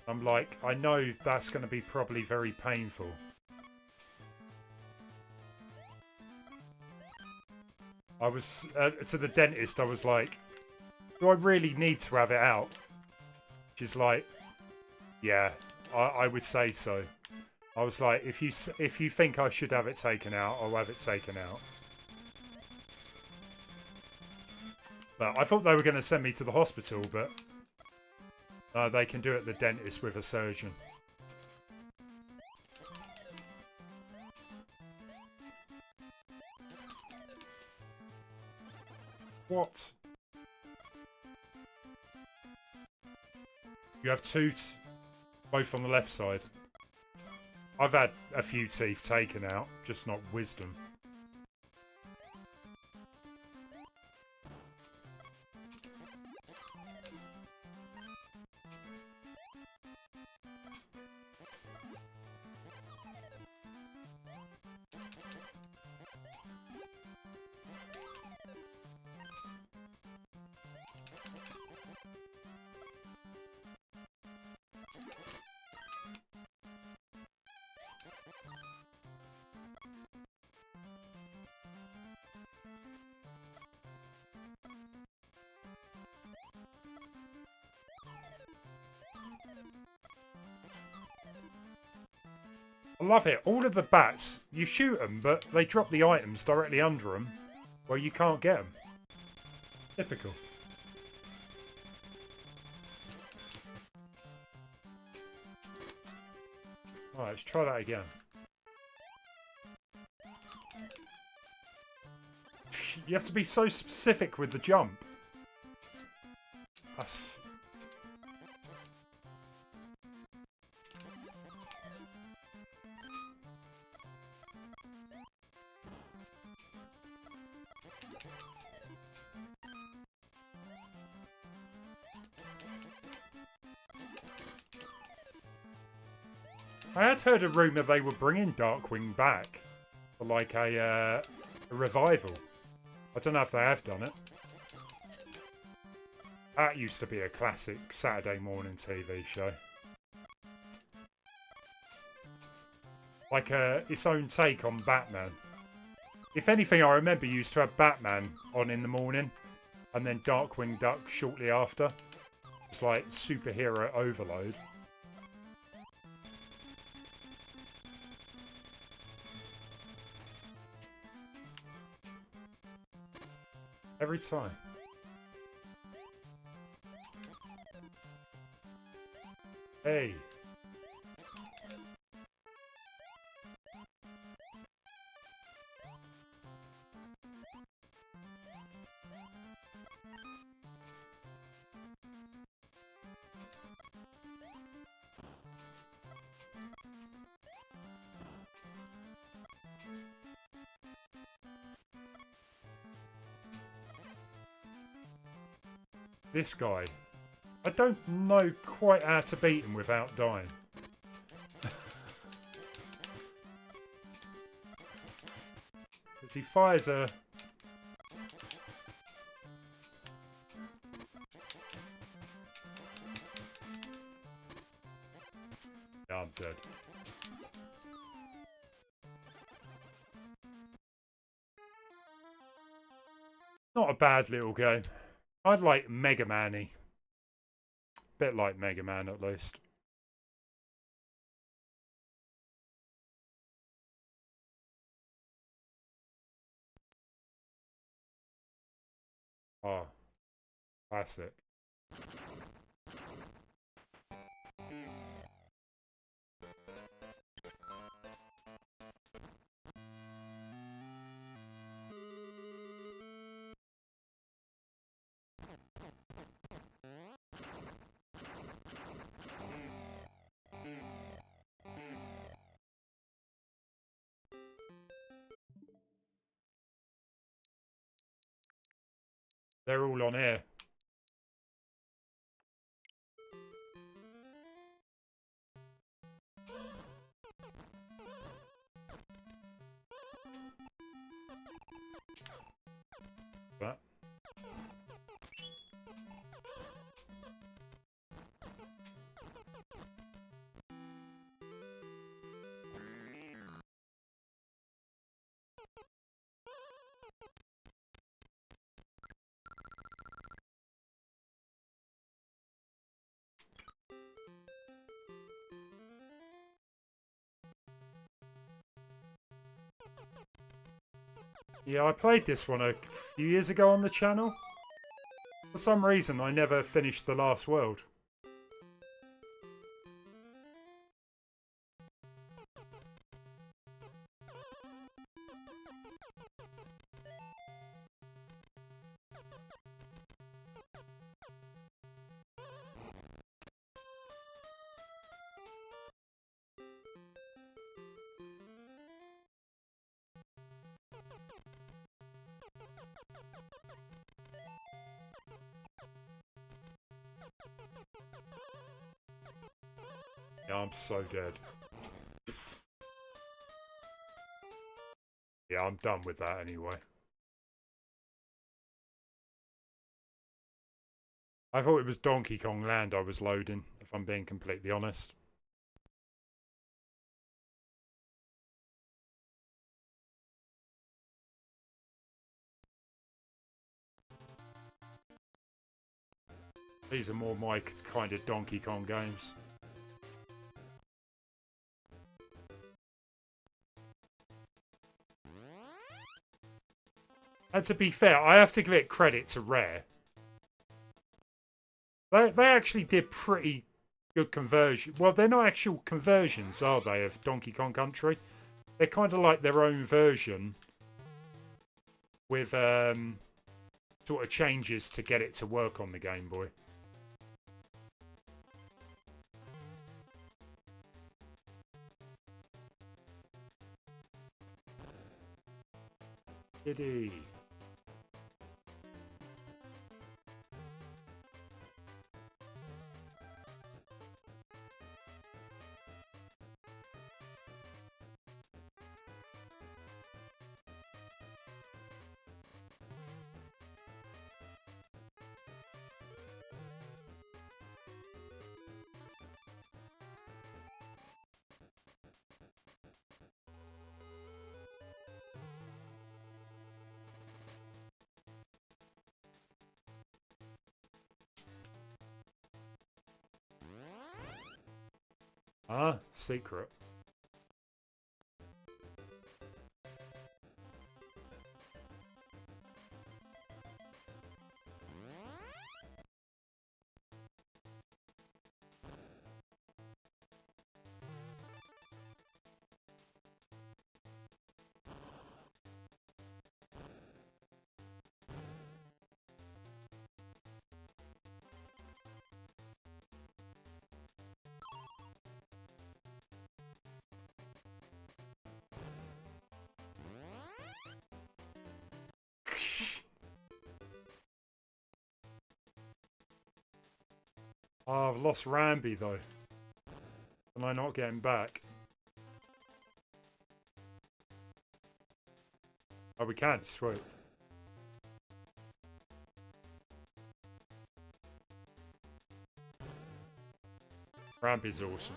I'm like, I know that's going to be probably very painful. I was, to the dentist, I was like, do I really need to have it out? She's like, yeah, I would say so. I was like, if you think I should have it taken out, I'll have it taken out. But I thought they were going to send me to the hospital, but they can do it at the dentist with a surgeon. What? You have two, both on the left side. I've had a few teeth taken out, just not wisdom. I love it. All of the bats, you shoot them, but they drop the items directly under them, where you can't get them. Typical. Alright, let's try that again. You have to be so specific with the jump. That's... I had heard a rumour they were bringing Darkwing back for like a revival. I don't know if they have done it. That used to be a classic Saturday morning TV show. Like its own take on Batman. If anything, I remember you used to have Batman on in the morning and then Darkwing Duck shortly after. It's like superhero overload. Every time. Hey. This guy. I don't know quite how to beat him without dying. Because he fires a... Yeah, I'm dead. Not a bad little game. I'd like Mega Man-y. Bit like Mega Man, at least. Oh, classic. They're all on air. But yeah, I played this one a few years ago on the channel. For some reason, I never finished the last world. Yeah, I'm so dead. Yeah, I'm done with that anyway. I thought it was Donkey Kong Land I was loading, if I'm being completely honest. These are more my kind of Donkey Kong games. And to be fair, I have to give it credit to Rare. They actually did pretty good conversion. Well, they're not actual conversions, are they, of Donkey Kong Country? They're kind of like their own version with sort of changes to get it to work on the Game Boy. Giddy. Ah, secret. Oh, I've lost Ramby though. Am I not getting back? Oh, we can. Sweet. Ramby's awesome.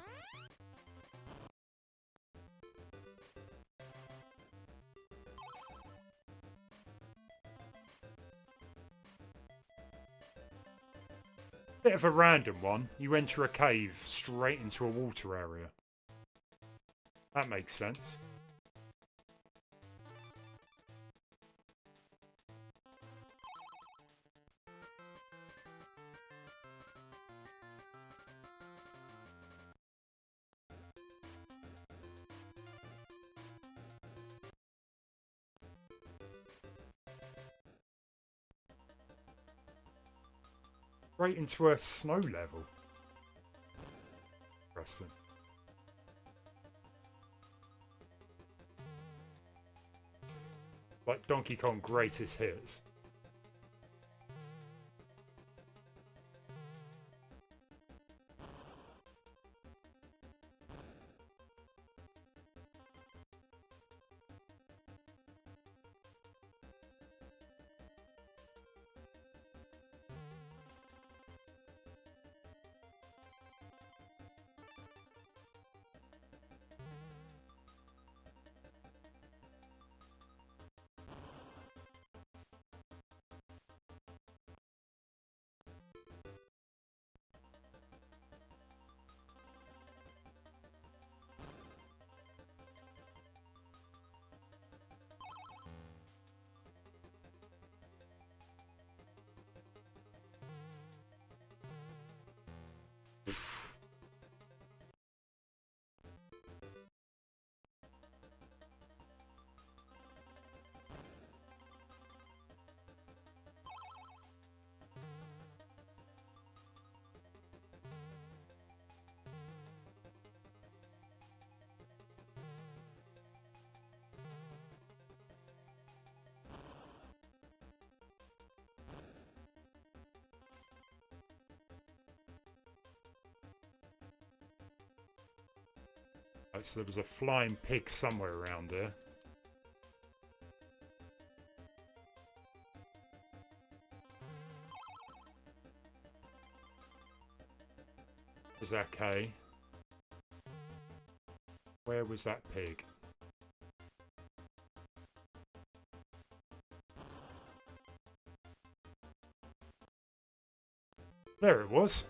Bit of a random one. You enter a cave straight into a water area. That makes sense. Straight into a snow level. Interesting. Like Donkey Kong Greatest Hits. Right, so there was a flying pig somewhere around here. Is that okay? Where was that pig? There it was.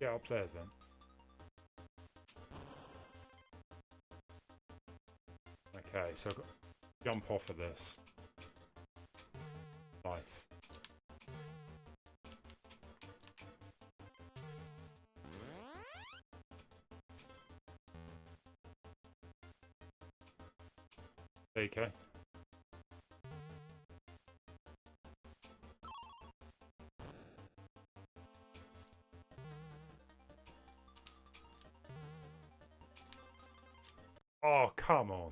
Yeah, I'll play it then. Okay, so I've got to jump off of this. Nice. There you go. Oh, come on.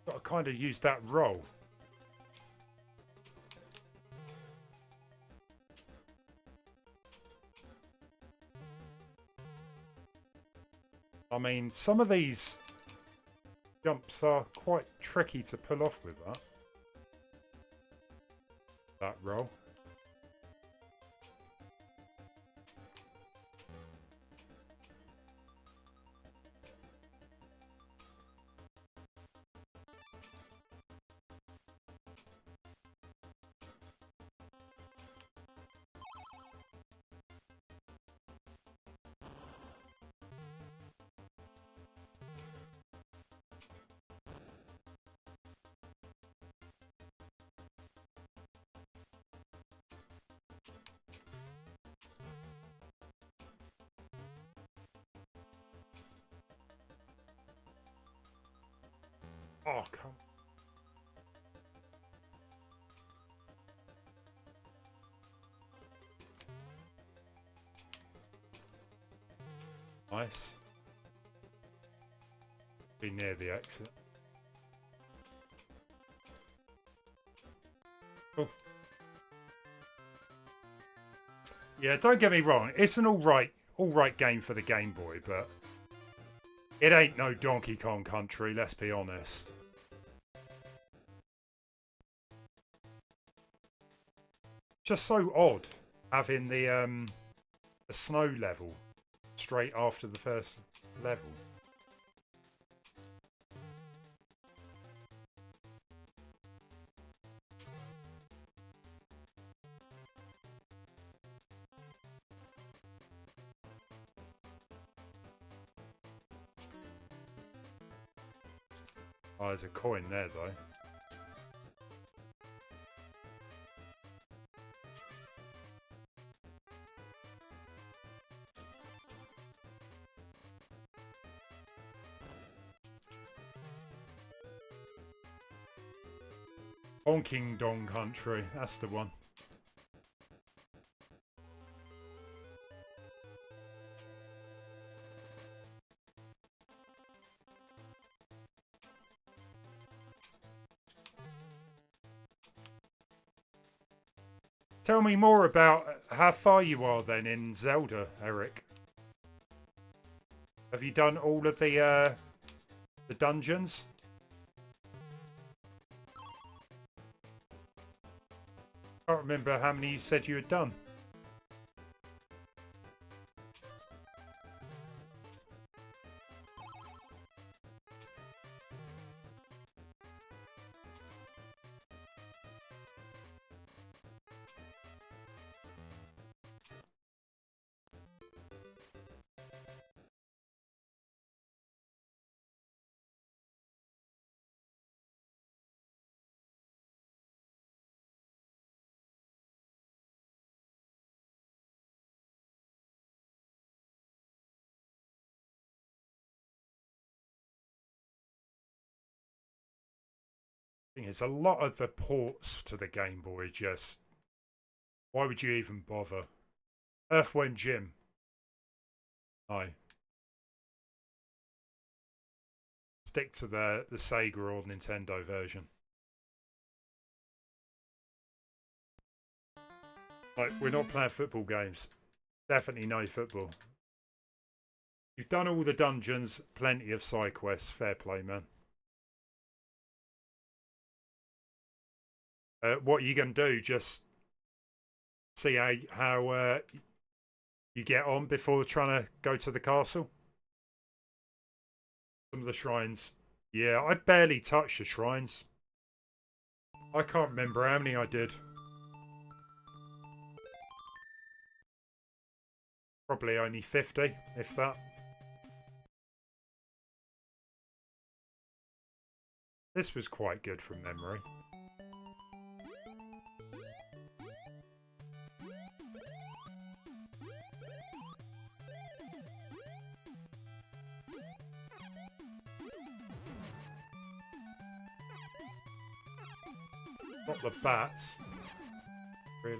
Got to kind of use that roll. I mean, some of these jumps are quite tricky to pull off with that roll. Oh, come. Nice. Be near the exit. Oh. Yeah, don't get me wrong. It's an all right game for the Game Boy, but it ain't no Donkey Kong Country, let's be honest. Just so odd having the snow level straight after the first level. Oh, there's a coin there though. Honking Dong Country, that's the one. Tell me more about how far you are then in Zelda, Eric. Have you done all of the dungeons? I can't remember how many you said you had done. Thing is, a lot of the ports to the Game Boy just... Why would you even bother? Earthworm Jim. No. Stick to the Sega or Nintendo version. Like, we're not playing football games. Definitely no football. You've done all the dungeons, plenty of side quests. Fair play, man. What are you going to do? Just see how you get on before trying to go to the castle? Some of the shrines. Yeah, I barely touched the shrines. I can't remember how many I did. Probably only 50, if that. This was quite good from memory. Not the bats. Really?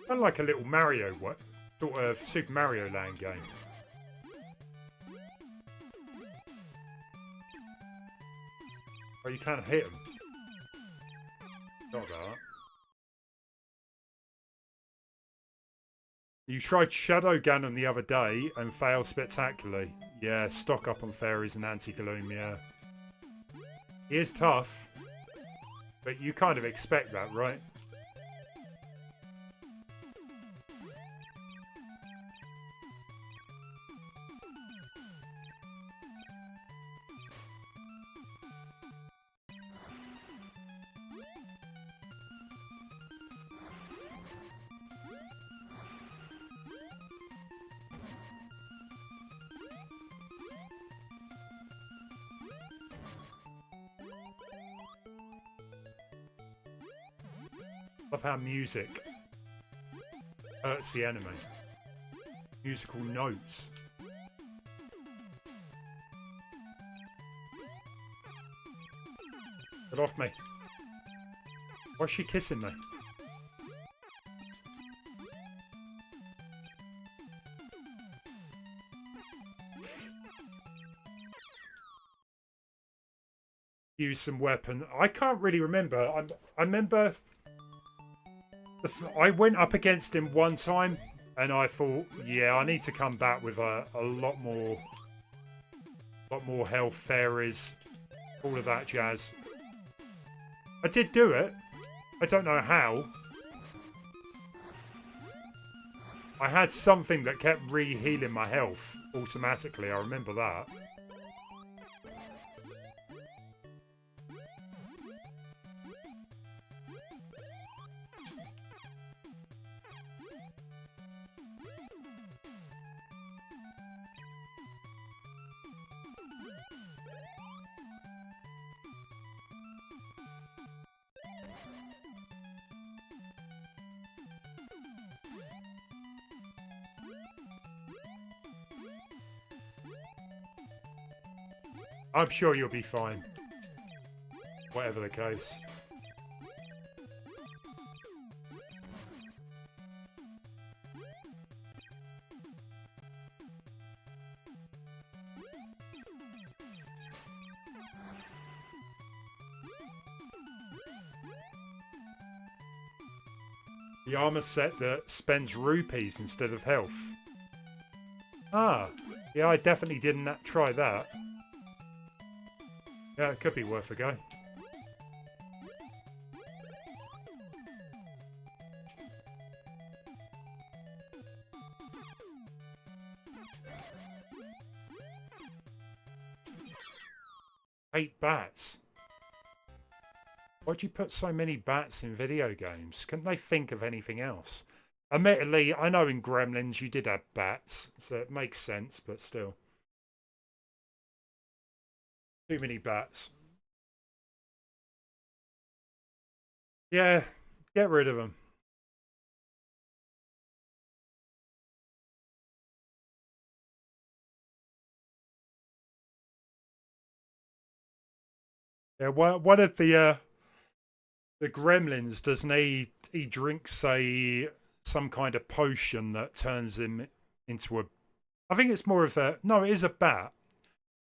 Kind of like a little Mario, sort of Super Mario Land game. Oh, you can't hit them. Not that. You tried Shadow Ganon the other day and failed spectacularly. Yeah, stock up on fairies and anti-gloom, yeah. He is tough, but you kind of expect that, right? Love how music hurts the enemy. Musical notes. Get off me. Why's she kissing me? Use some weapon. I can't really remember. I remember... I went up against him one time and I thought, yeah, I need to come back with a lot more health, fairies, all of that jazz. I did do it. I don't know how. I had something that kept re-healing my health automatically. I remember that. I'm sure you'll be fine. Whatever the case. The armor set that spends rupees instead of health. Ah, yeah, I definitely didn't try that. Yeah, it could be worth a go. Eight bats. Why'd you put so many bats in video games? Couldn't they think of anything else? Admittedly, I know in Gremlins you did have bats, so it makes sense, but still. Too many bats. Yeah, get rid of them. Yeah, one of the gremlins, doesn't he drinks some kind of potion that turns him into a, I think it's more of a, no, it is a bat,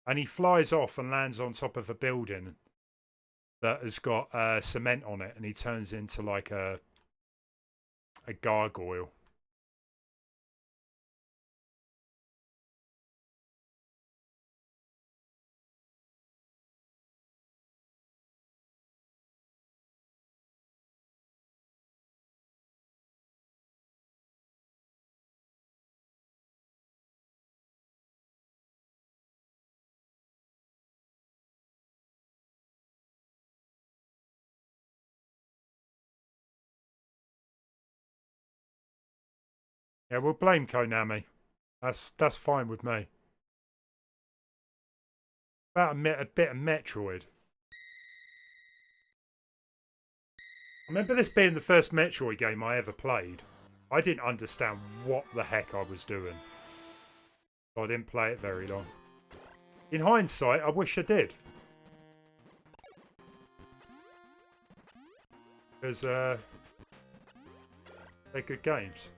and he flies off and lands on top of a building that has got cement on it, and he turns into like a gargoyle. Yeah, we'll blame Konami. That's fine with me. About a bit of Metroid. I remember this being the first Metroid game I ever played. I didn't understand what the heck I was doing. So I didn't play it very long. In hindsight, I wish I did. Because they're good games.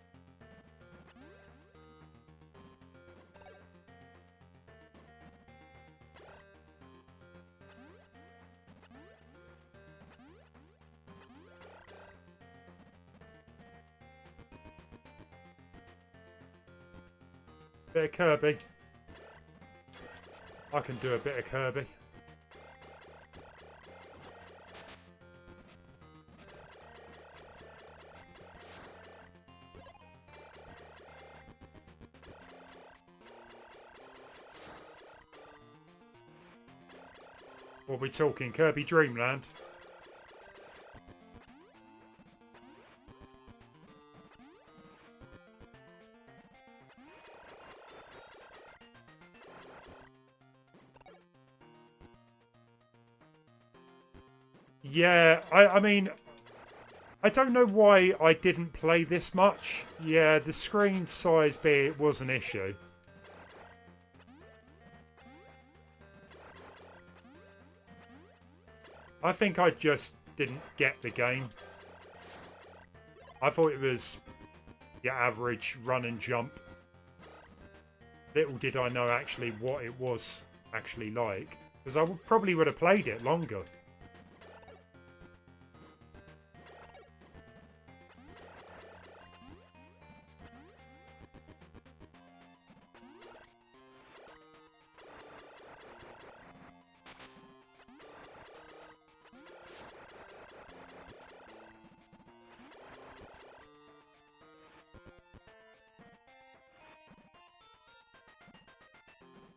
Bit of Kirby. I can do a bit of Kirby. What are we talking? Kirby Dream Land? Yeah, I mean, I don't know why I didn't play this much. Yeah, the screen size bit was an issue. I think I just didn't get the game. I thought it was your average run and jump. Little did I know actually what it was actually like. Because I probably would have played it longer.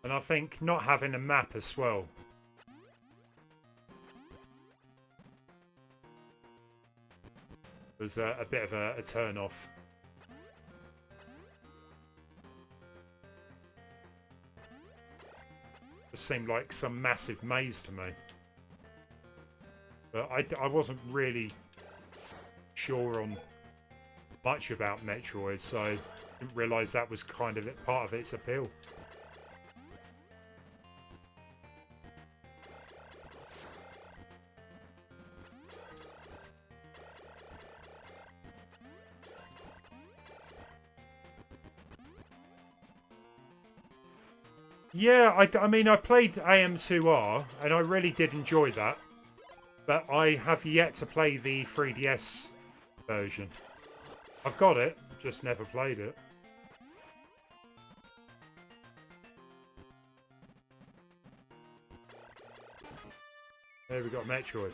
And I think not having a map as well was a bit of a turn off. It seemed like some massive maze to me. But I wasn't really sure on much about Metroid, so I didn't realise that was kind of part of its appeal. Yeah, I mean, I played AM2R, and I really did enjoy that. But I have yet to play the 3DS version. I've got it, just never played it. There we got Metroid.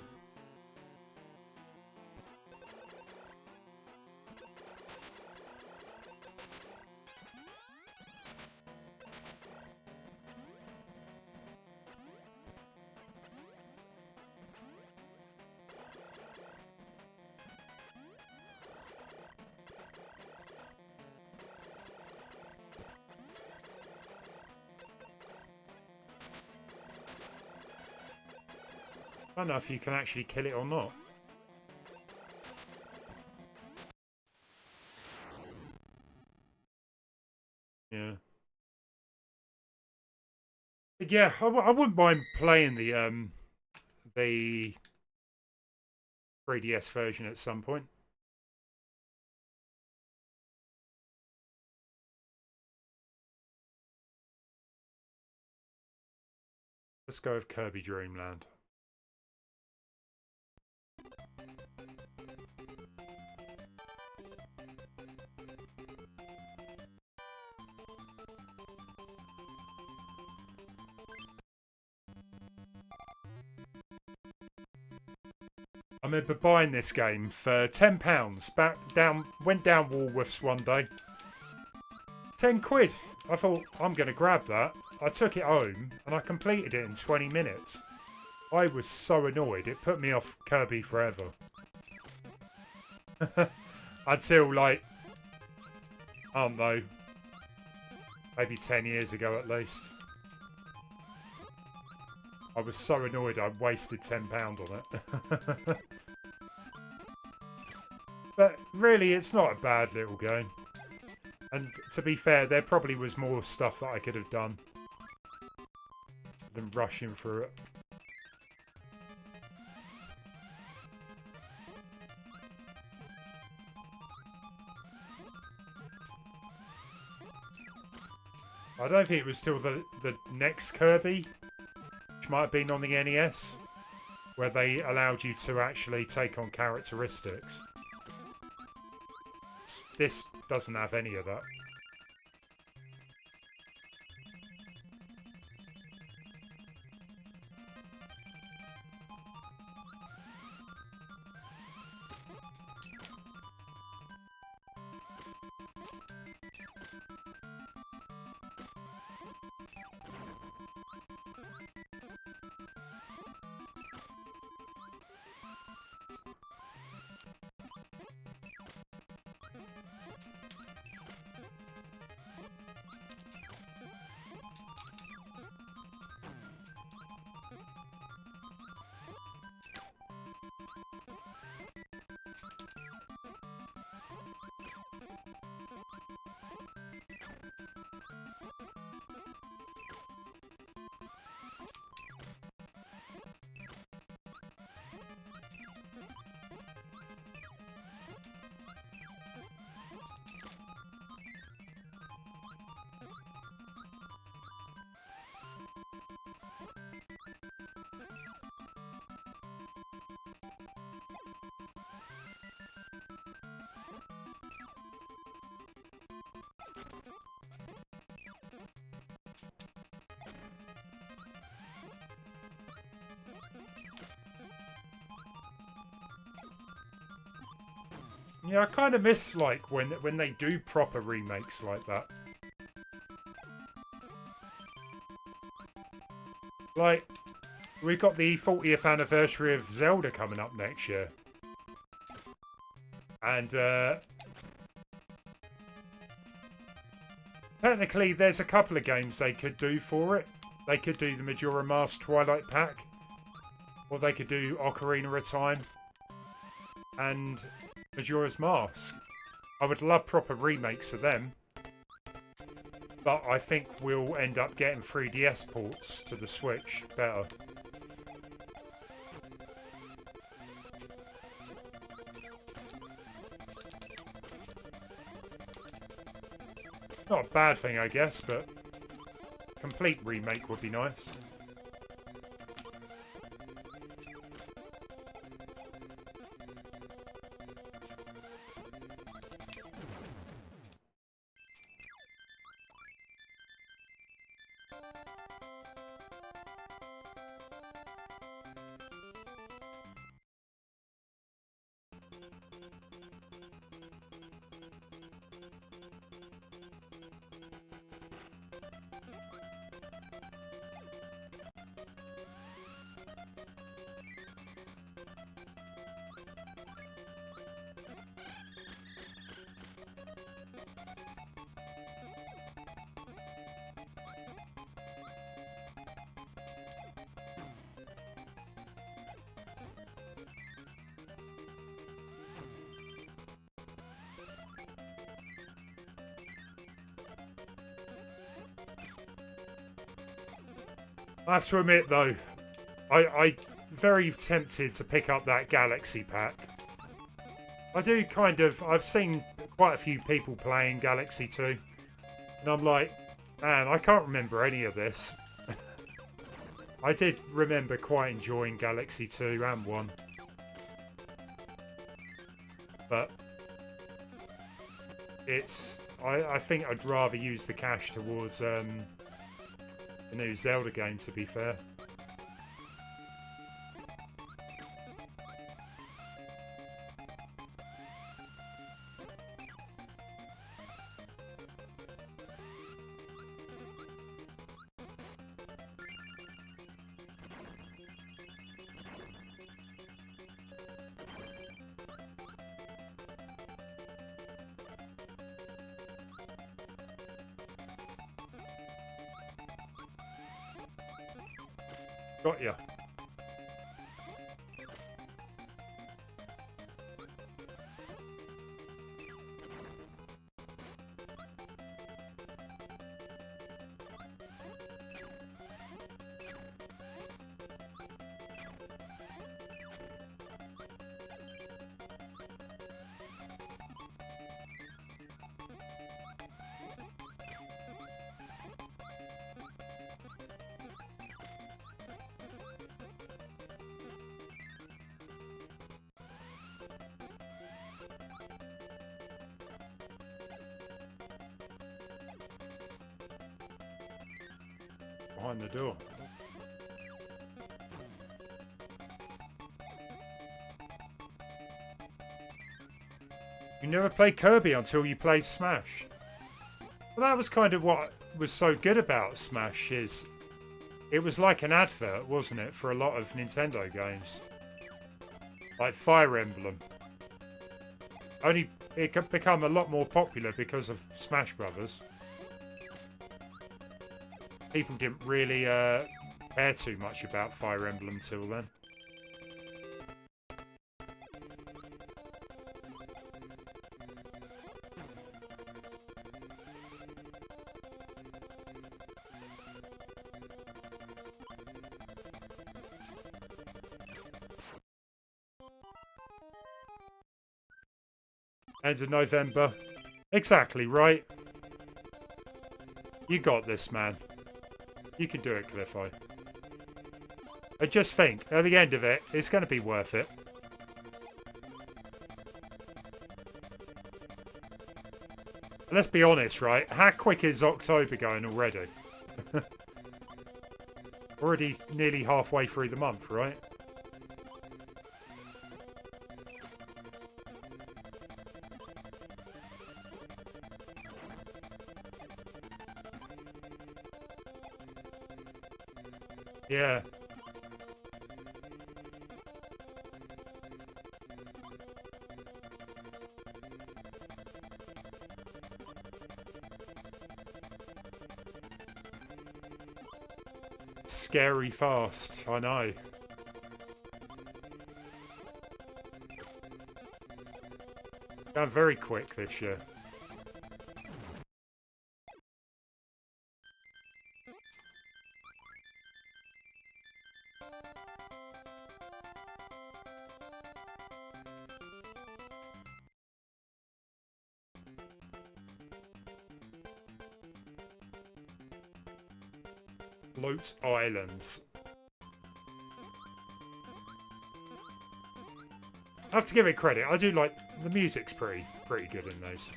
I don't know if you can actually kill it or not. Yeah. But yeah, I wouldn't mind playing the 3DS version at some point. Let's go with Kirby Dream Land. I remember buying this game for £10. Went down Woolworths one day. 10 quid. I thought, I'm going to grab that. I took it home and I completed it in 20 minutes. I was so annoyed. It put me off Kirby forever. Until, like, I don't know, maybe 10 years ago at least. I was so annoyed I wasted £10 on it. But really, it's not a bad little game. And to be fair, there probably was more stuff that I could have done than rushing through it. I don't think it was till the next Kirby, which might have been on the NES, where they allowed you to actually take on characteristics. This doesn't have any of that. Yeah, I kind of miss, like, when they do proper remakes like that. Like, we've got the 40th anniversary of Zelda coming up next year. And, technically, there's a couple of games they could do for it. They could do the Majora Mask Twilight Pack. Or they could do Ocarina of Time. And Majora's Mask. I would love proper remakes of them. But I think we'll end up getting 3DS ports to the Switch better. Not a bad thing, I guess, but complete remake would be nice. I have to admit though, I very tempted to pick up that Galaxy pack. I do kind of. I've seen quite a few people playing Galaxy 2, and I'm like, man, I can't remember any of this. I did remember quite enjoying Galaxy 2 and 1. But it's... I think I'd rather use the cash towards the new Zelda game, to be fair. Got ya. Behind the door. You never played Kirby until you played Smash. Well, that was kind of what was so good about Smash, is it was like an advert, wasn't it, for a lot of Nintendo games. Like Fire Emblem. Only it could become a lot more popular because of Smash Brothers. People didn't really care too much about Fire Emblem till then. End of November. Exactly right. You got this, man. You can do it, Cliffo. I just think, at the end of it, it's going to be worth it. And let's be honest, right? How quick is October going already? Already nearly halfway through the month, right? Yeah. Scary fast, I know. Going very quick this year. Float Islands. I have to give it credit. I do like the music's pretty good in those.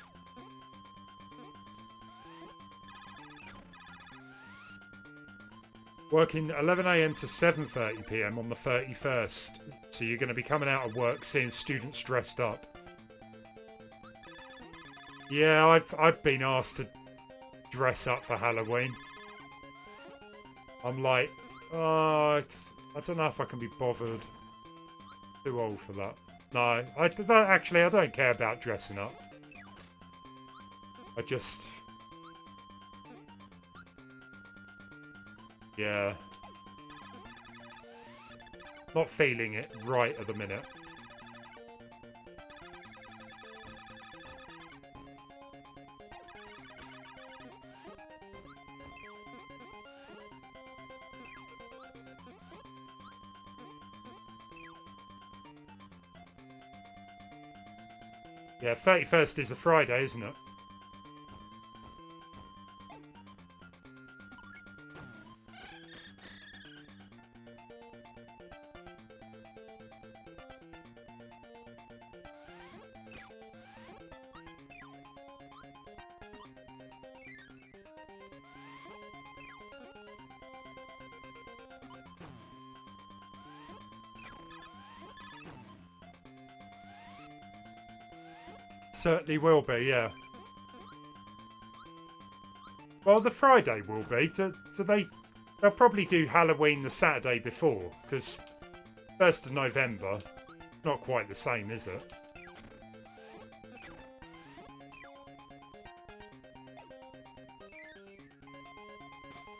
Working 11 AM to 7:30 PM on the 31st. So you're going to be coming out of work seeing students dressed up. Yeah, I've been asked to dress up for Halloween. I'm like, oh, I don't know if I can be bothered. Too old for that. No, actually, I don't care about dressing up. I just... yeah. Not feeling it right at the minute. Yeah, 31st is a Friday, isn't it? Certainly will be, yeah. Well, the Friday will be. Do they? They'll probably do Halloween the Saturday before, because 1st of November, not quite the same, is it?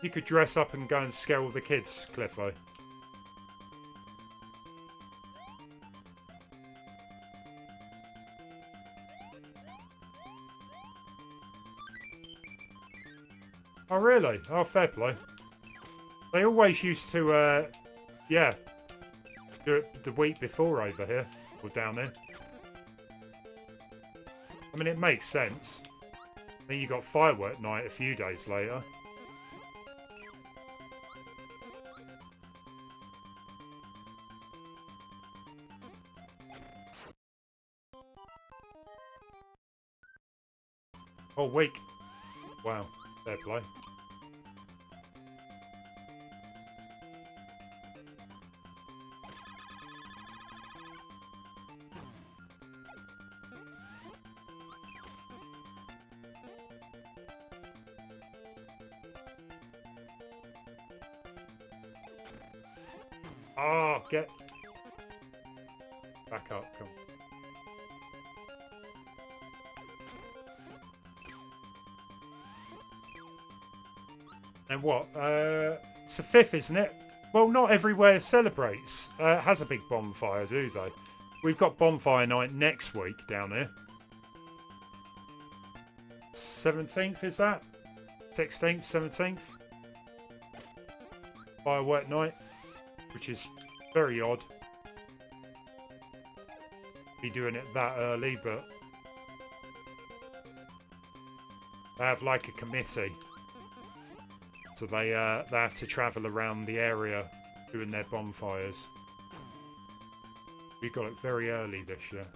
You could dress up and go and scare all the kids, Cliffo. Oh, really? Oh, fair play. They always used to, yeah, do it the week before over here, or down there. I mean, it makes sense. Then you got firework night a few days later. Whole week. Wow, fair play. Oh, get back up, come. And what? It's the 5th, isn't it? Well, not everywhere celebrates. Has a big bonfire, do they? We've got bonfire night next week down here. 17th, is that? 16th, 17th? Firework night, which is very odd. Be doing it that early, but they have like a committee. So they have to travel around the area doing their bonfires. We got it very early this year.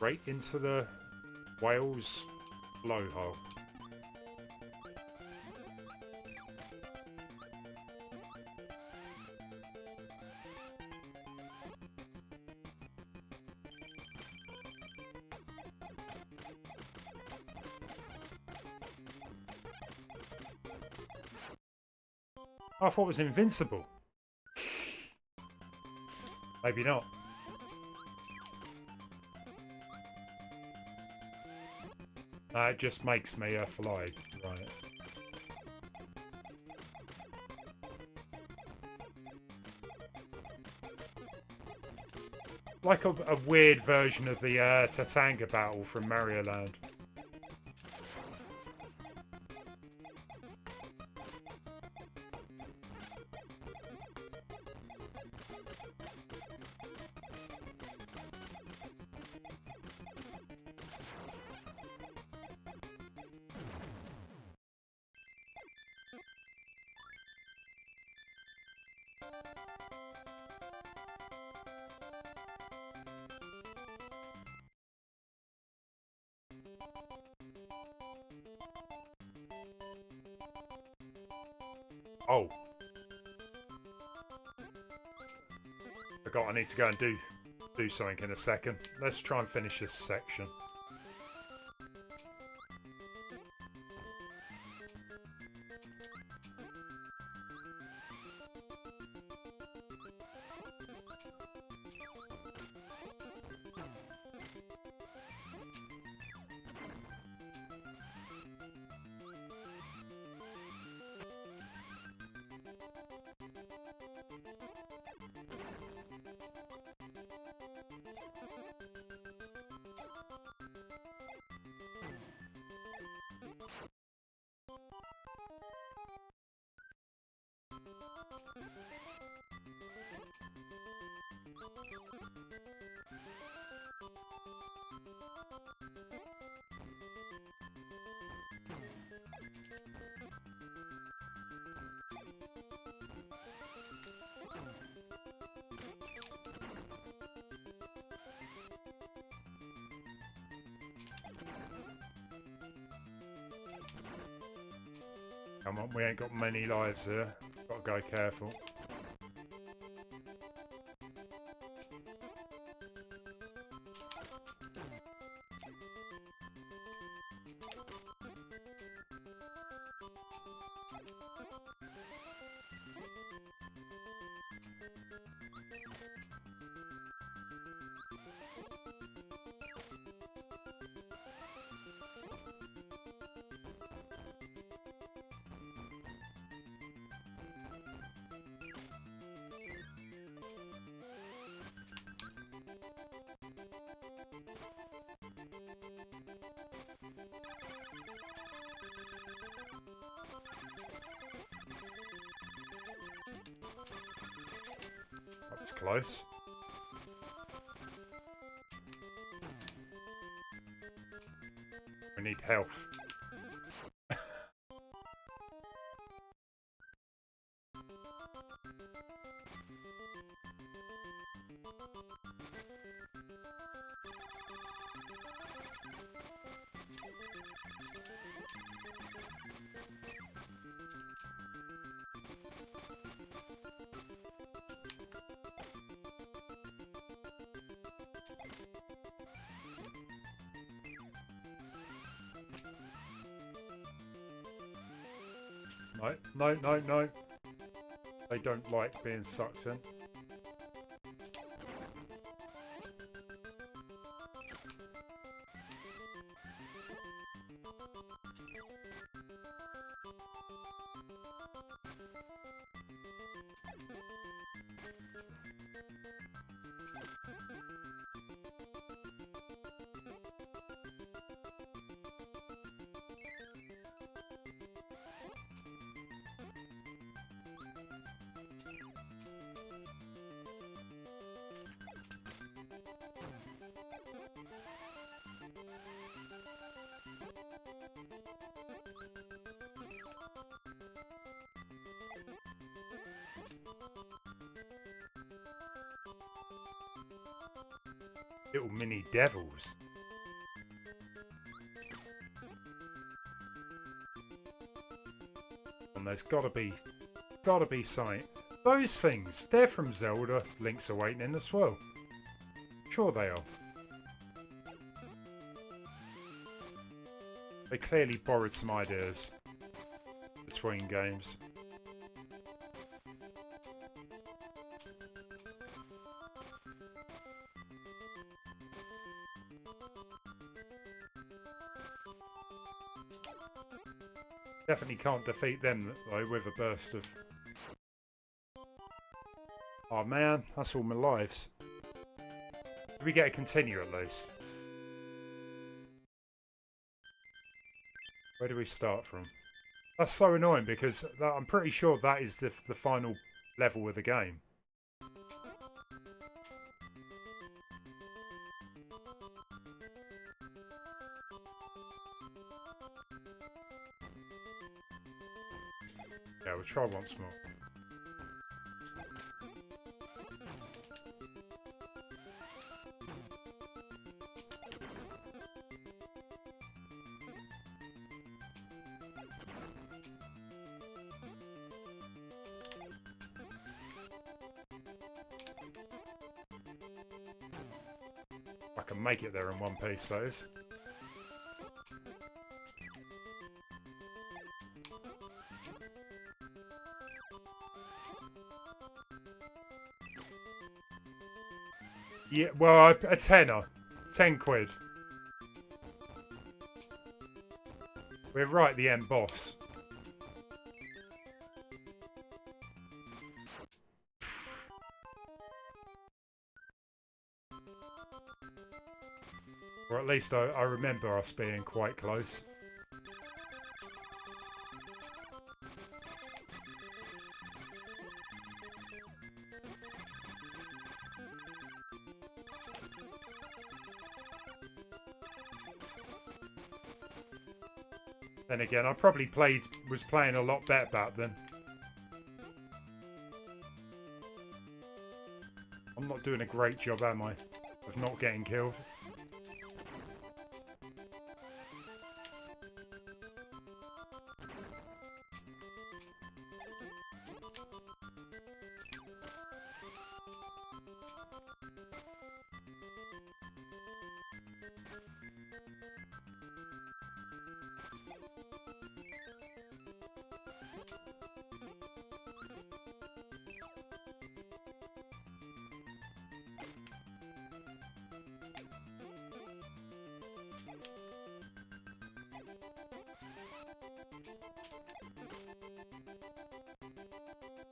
Right into the Wales blowhole. I thought it was invincible. Maybe not. It just makes me fly. Right. Like a weird version of the Tatanga battle from Mario Land. Oh. Forgot I need to go and do something in a second. Let's try and finish this section. Come on, we ain't got many lives here. Gotta go careful. That was close. We need health. No, no, no, no. They don't like being sucked in. Little mini devils. And there's gotta be something. Those things, they're from Zelda Link's Awakening as well. Sure they are. They clearly borrowed some ideas between games. Definitely can't defeat them though with a burst of... Oh man, that's all my lives. Did we get a continue at least? Where do we start from? That's so annoying because I'm pretty sure that is the final level of the game. Yeah, we'll try once more. I can make it there in one piece, that is. Yeah, well, a tenner. 10 quid. We're right at the end boss. Or at least I remember us being quite close. Then again, I probably was playing a lot better back then. I'm not doing a great job, am I? Of not getting killed.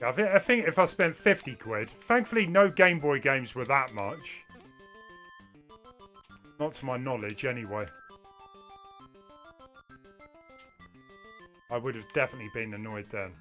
I think if I spent 50 quid, thankfully no Game Boy games were that much. Not to my knowledge, anyway. I would have definitely been annoyed then.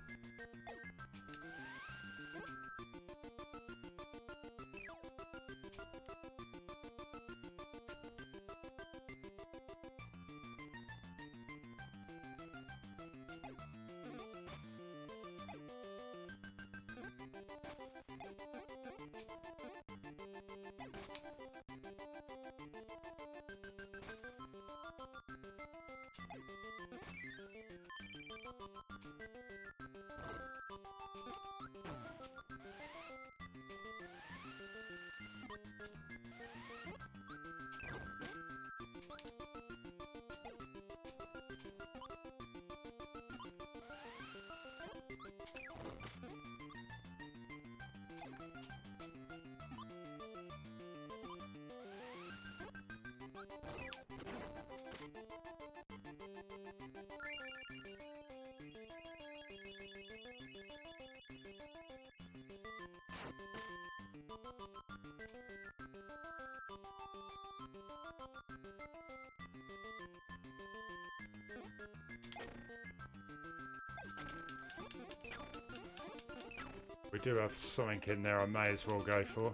We do have something in there I may as well go for.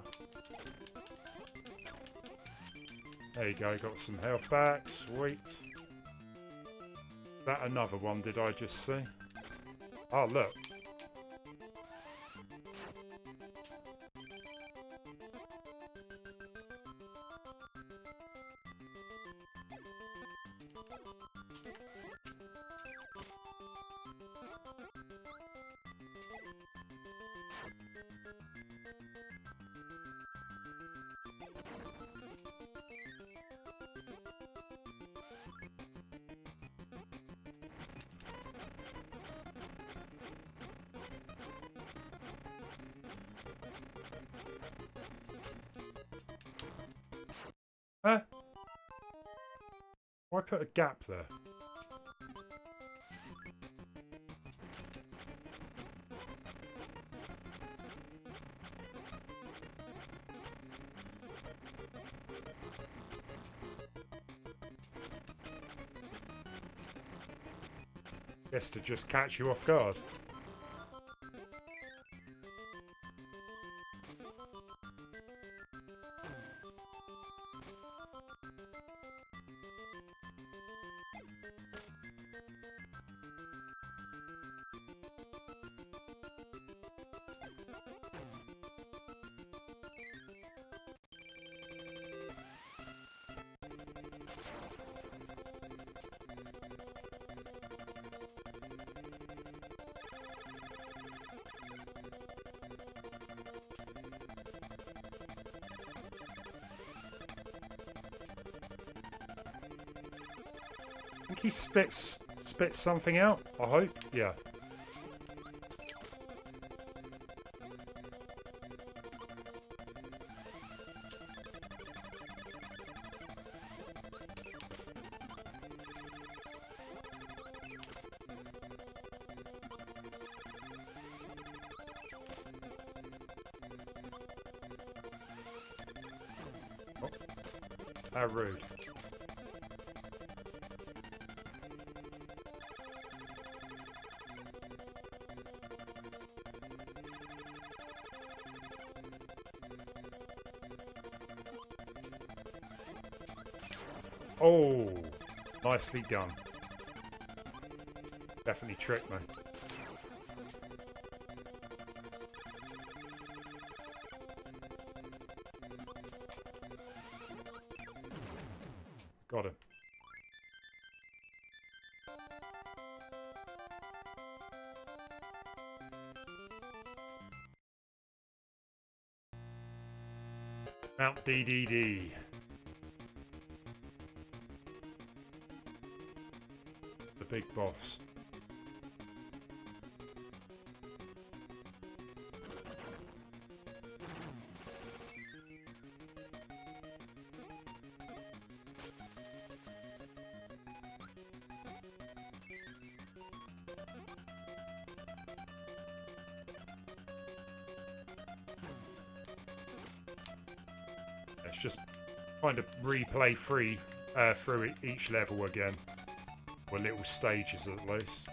There you go, got some health back, sweet. That another one did I just see? Oh look. Huh? Why put a gap there? Guess to just catch you off guard. I think he spits something out, I hope. Yeah. Oh, how rude. Oh, nicely done. Definitely tricked me. Got him. Mount DDD. The big boss. Let's just kind of replay through each level again. Or little stages at least.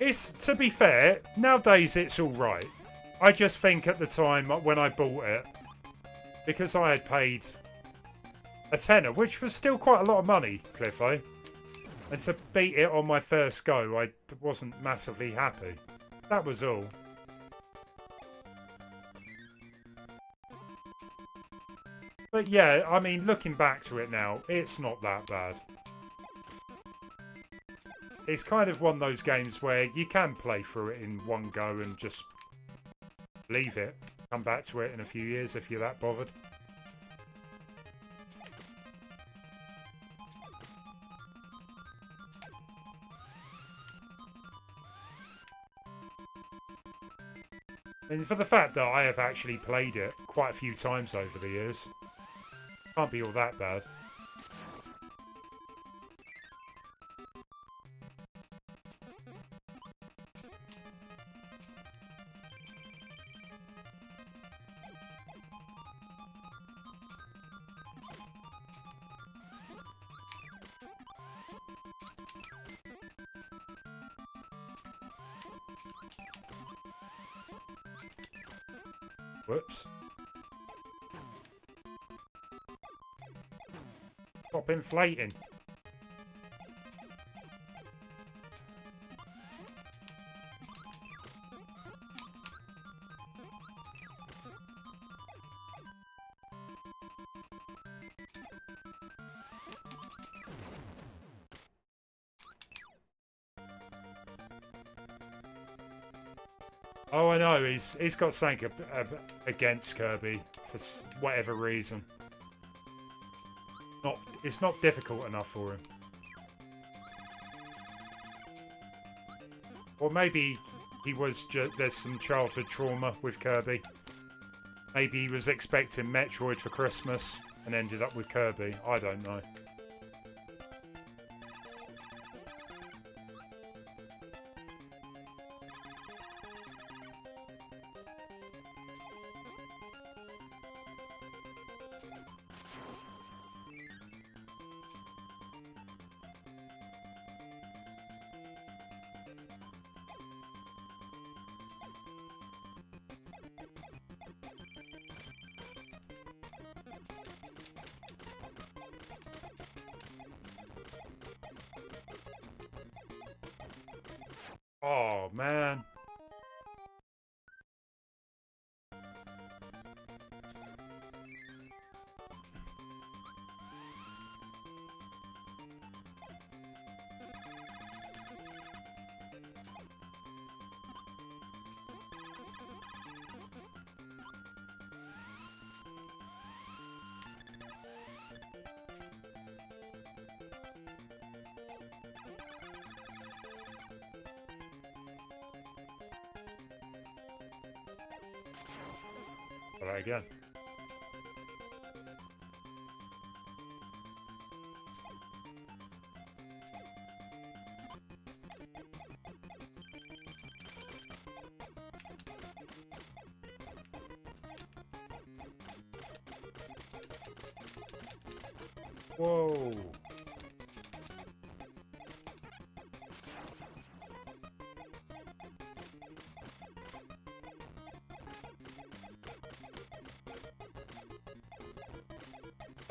It's, to be fair, nowadays it's all right. I just think at the time when I bought it, because I had paid a tenner, which was still quite a lot of money, Cliffo, and to beat it on my first go, I wasn't massively happy. That was all. But yeah, I mean, looking back to it now, it's not that bad. It's kind of one of those games where you can play through it in one go and just leave it. Come back to it in a few years if you're that bothered. And for the fact that I have actually played it quite a few times over the years, can't be all that bad. Whoops. Stop inflating. Oh, I know. He's got something against Kirby for whatever reason. It's not difficult enough for him. Or maybe he was there's some childhood trauma with Kirby. Maybe he was expecting Metroid for Christmas and ended up with Kirby. I don't know. Oh, man. Try that again. Whoa.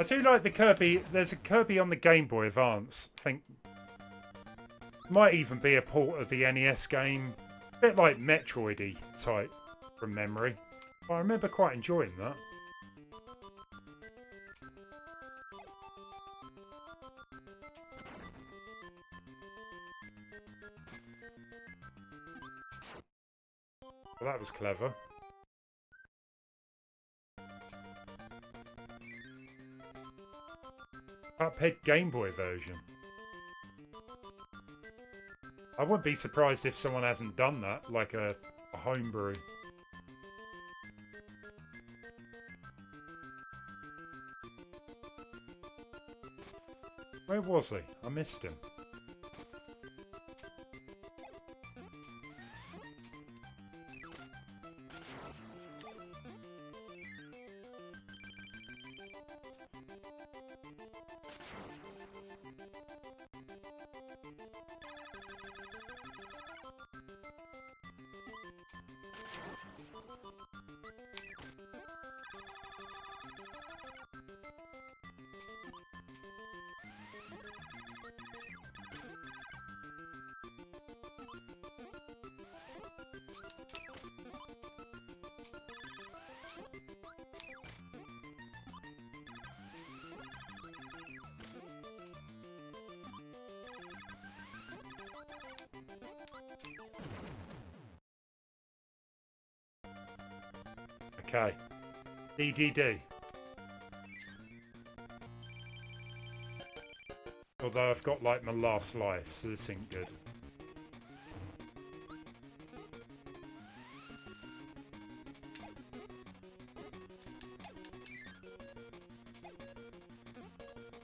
I do like the Kirby. There's a Kirby on the Game Boy Advance. I think might even be a port of the NES game. A bit like Metroid-y type from memory. But I remember quite enjoying that. Well, that was clever. Cuphead Game Boy version. I wouldn't be surprised if someone hasn't done that, like a homebrew. Where was he? I missed him. Okay. DDD. Although I've got like my last life, so this ain't good.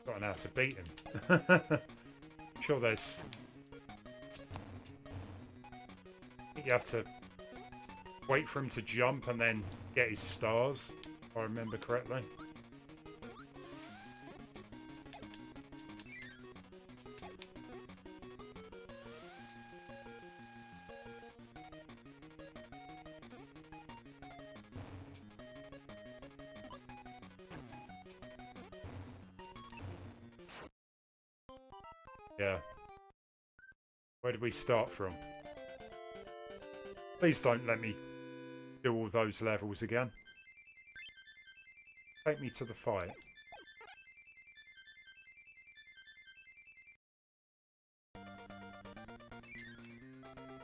Got an out to beat him. I'm sure there's... I think you have to wait for him to jump and then get his stars, if I remember correctly. Yeah. Where did we start from? Please don't let me do all those levels again. Take me to the fight.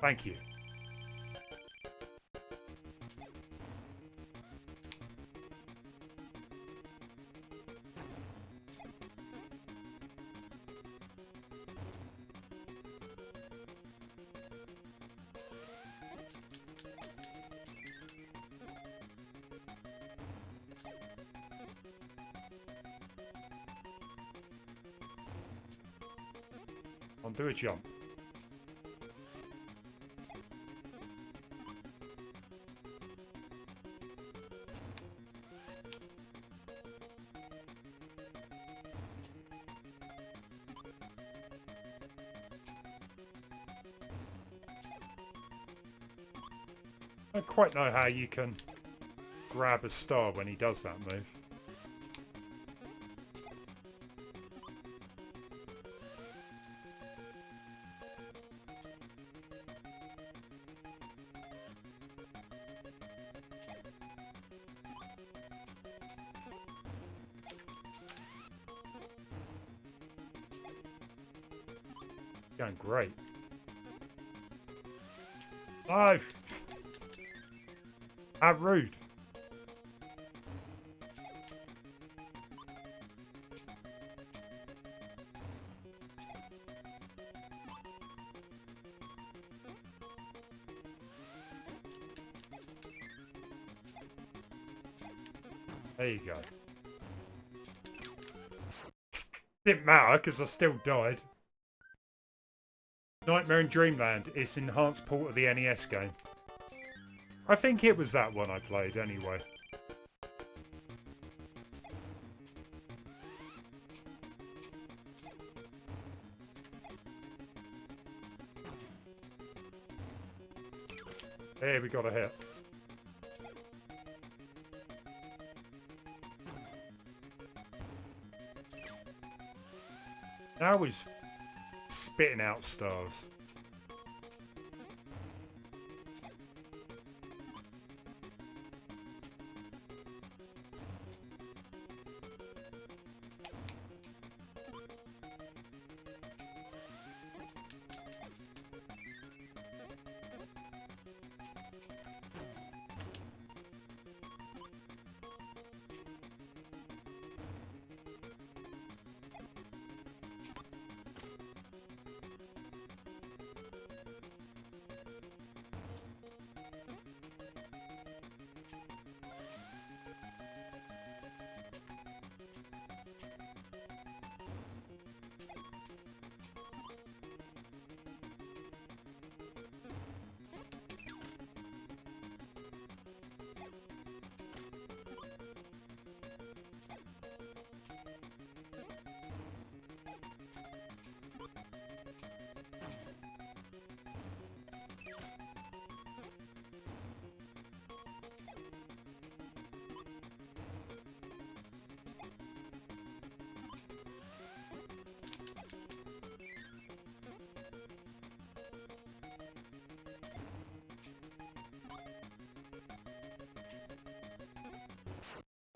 Thank you. I'll do a jump. I don't quite know how you can grab a star when he does that move. Going great. Oh! How rude. There you go. Didn't matter because I still died. Nightmare in Dreamland is enhanced port of the NES game. I think it was that one I played anyway. There, we got a hit. Now he's spitting out stars.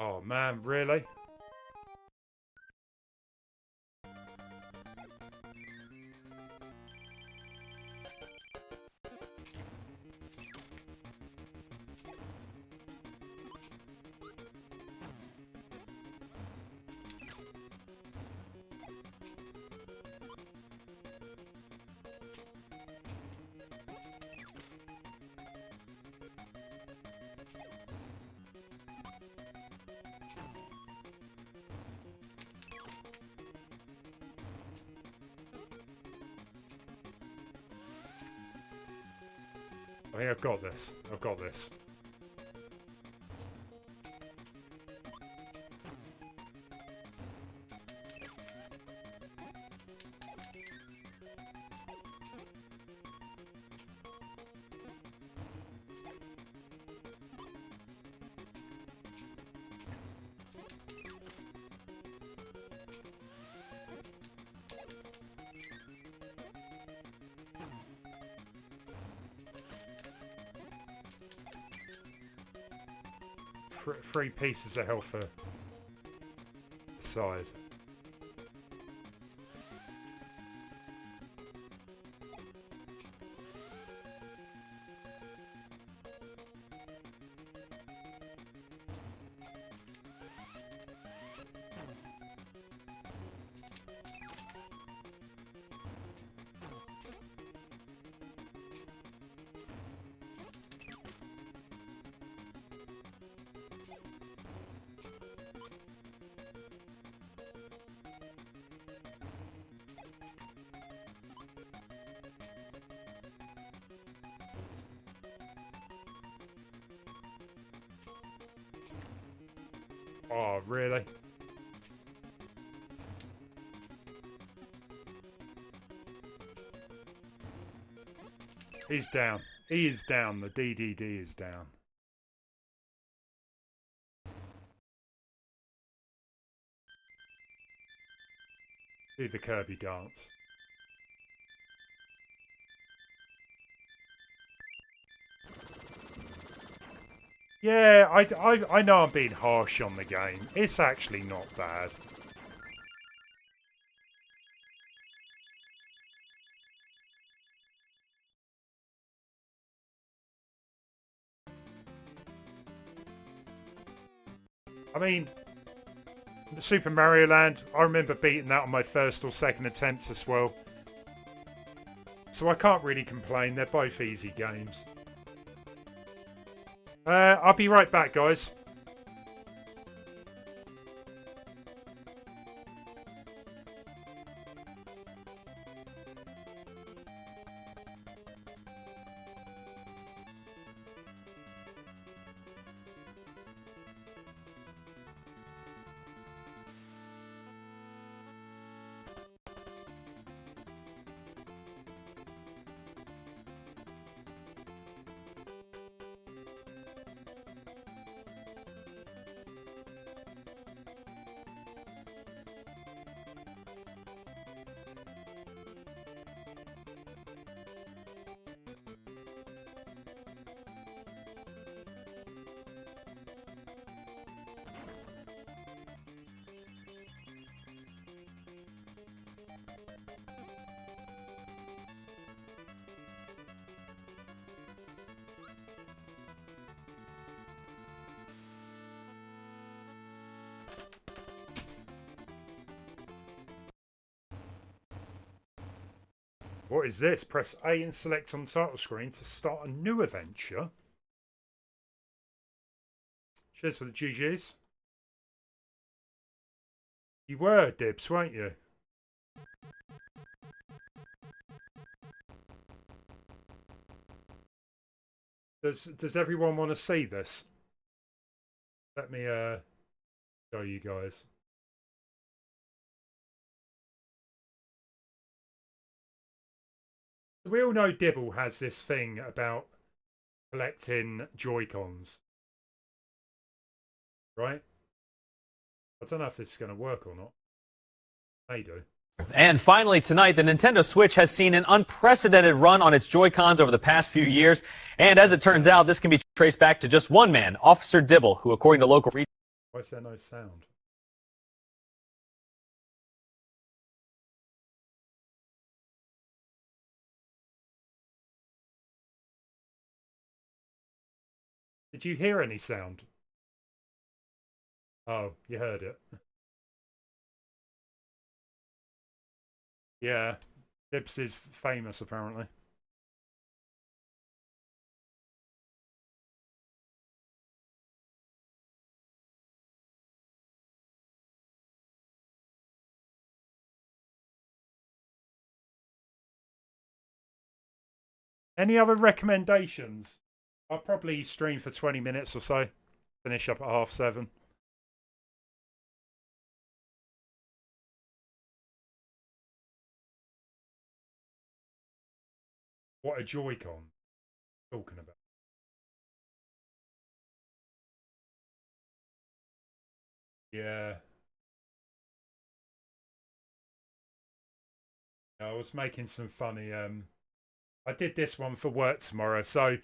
Oh man, really? I think I've got this. I've got this. Three pieces of health per side. Oh, really? He's down. He is down. The DDD is down. Do the Kirby dance. Yeah, I know I'm being harsh on the game. It's actually not bad. I mean, Super Mario Land, I remember beating that on my first or second attempt as well. So I can't really complain. They're both easy games. I'll be right back, guys. What is this? Press A and select on title screen to start a new adventure. Cheers for the GGs. You were, Dibs, weren't you? Does everyone want to see this? Let me show you guys. We all know Dibble has this thing about collecting Joy-Cons, right? I don't know if this is going to work or not. May do. And finally tonight, the Nintendo Switch has seen an unprecedented run on its Joy-Cons over the past few years. And as it turns out, this can be traced back to just one man, Officer Dibble, who according to local... Why is there no sound? Did you hear any sound? Oh, you heard it. Yeah, Dibs is famous apparently. Any other recommendations? I'll probably stream for 20 minutes or so. Finish up at 7:30. What a Joy-Con talking about. Yeah. I was making some funny I did this one for work tomorrow. So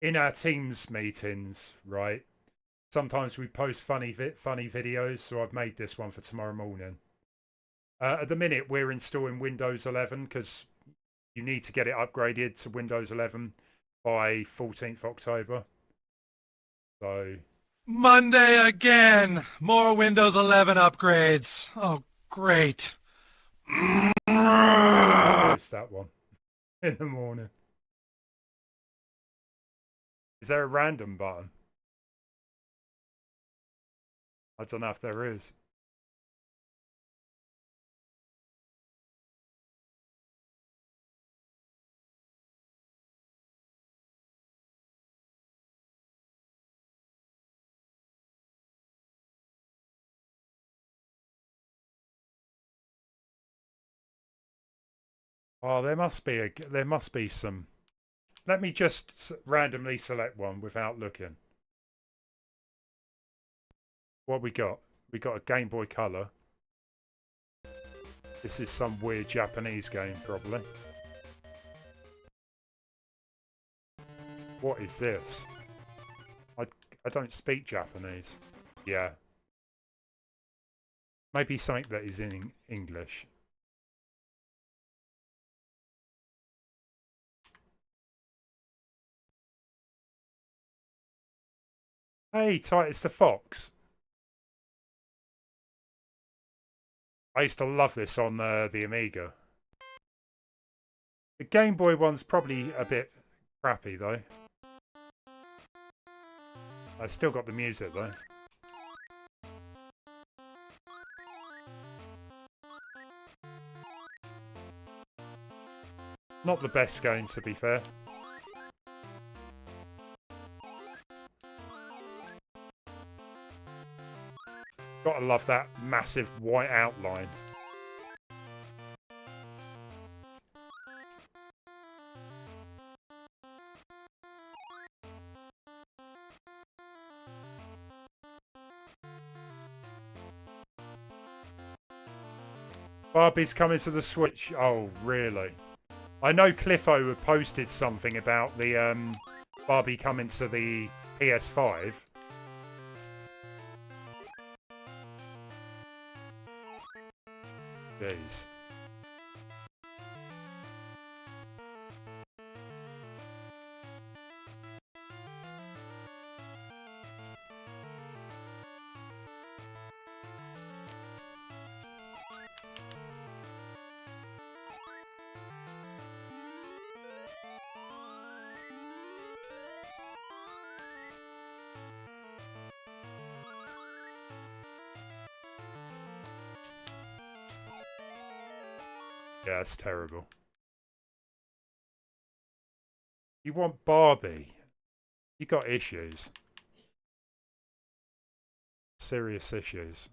in our Teams meetings, right? Sometimes we post funny videos, so I've made this one for tomorrow morning. At the minute we're installing Windows 11 because you need to get it upgraded to Windows 11 by 14th October. So Monday again. More Windows 11 upgrades. Oh, great. post that one in the morning. Is there a random button? I don't know if there is. Oh, there must be some. Let me just randomly select one without looking. What we got? We got a Game Boy Color. This is some weird Japanese game, probably. What is this? I don't speak Japanese. Yeah. Maybe something that is in English. Hey, Titus the Fox. I used to love this on the Amiga. The Game Boy one's probably a bit crappy, though. I still got the music, though. Not the best game, to be fair. Gotta love that massive white outline. Barbie's coming to the Switch. Oh, really? I know Cliffo had posted something about the Barbie coming to the PS5. Jeez. Yeah, it's terrible. You want Barbie. You got issues. Serious issues.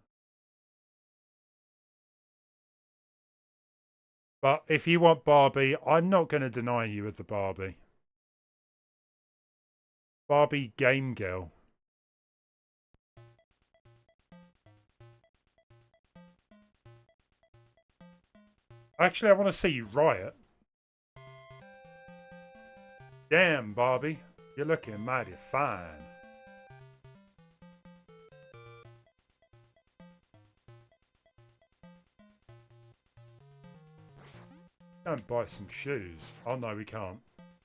But if you want Barbie, I'm not going to deny you of the Barbie. Barbie Game Girl. Actually, I want to see you riot. Damn, Barbie. You're looking mighty fine. Go and buy some shoes. Oh no, we can't.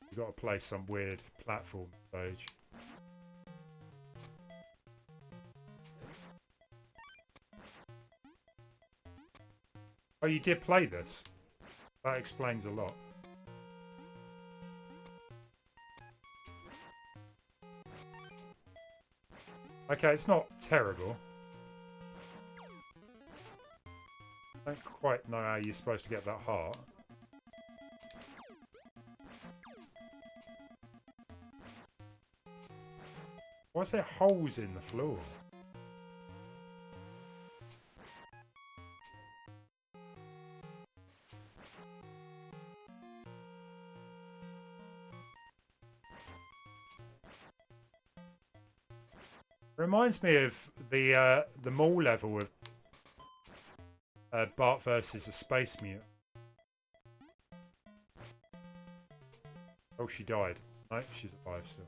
We've got to play some weird platform stage. Oh, you did play this? That explains a lot. Okay, it's not terrible. I don't quite know how you're supposed to get that heart. Why is there holes in the floor? Reminds me of the mall level of Bart versus a Space Mutant. Oh, she died. No, she's alive still.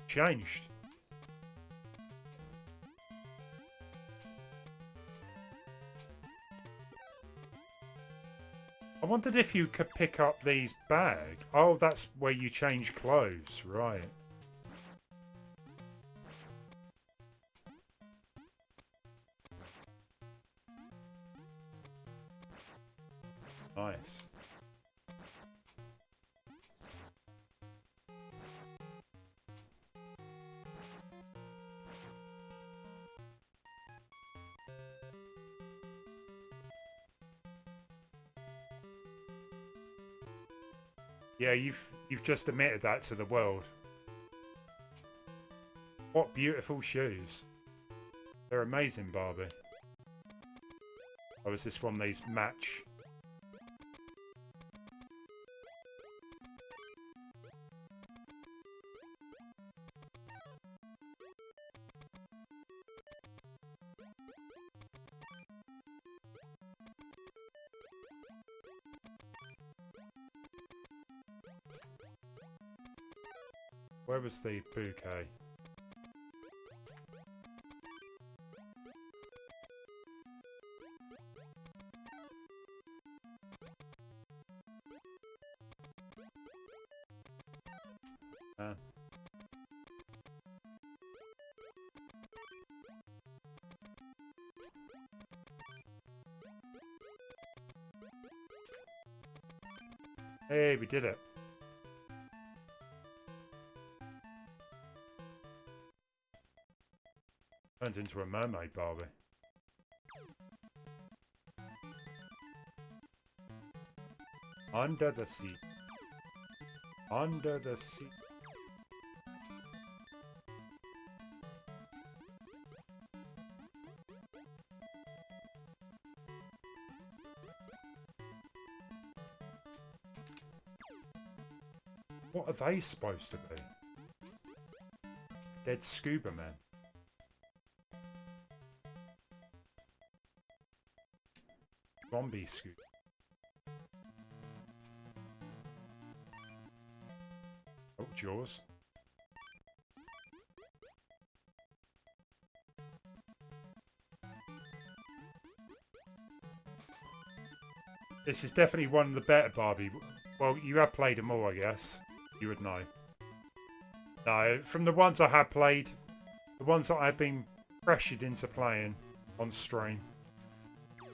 Changed. I wondered if you could pick up these bags. Oh, that's where you change clothes, right. Nice. Yeah, you've just admitted that to the world. What beautiful shoes. They're amazing, Barbie. Oh, is this one these match? Where was the bouquet? Hey, we did it. Turns into a mermaid, Barbie. Under the sea. Under the sea. What are they supposed to be? Dead scuba man. Zombie scuba. Oh, Jaws. This is definitely one of the better Barbie. Well, you have played them all, I guess. You would know. No, from the ones I have played, the ones that I've been pressured into playing on stream.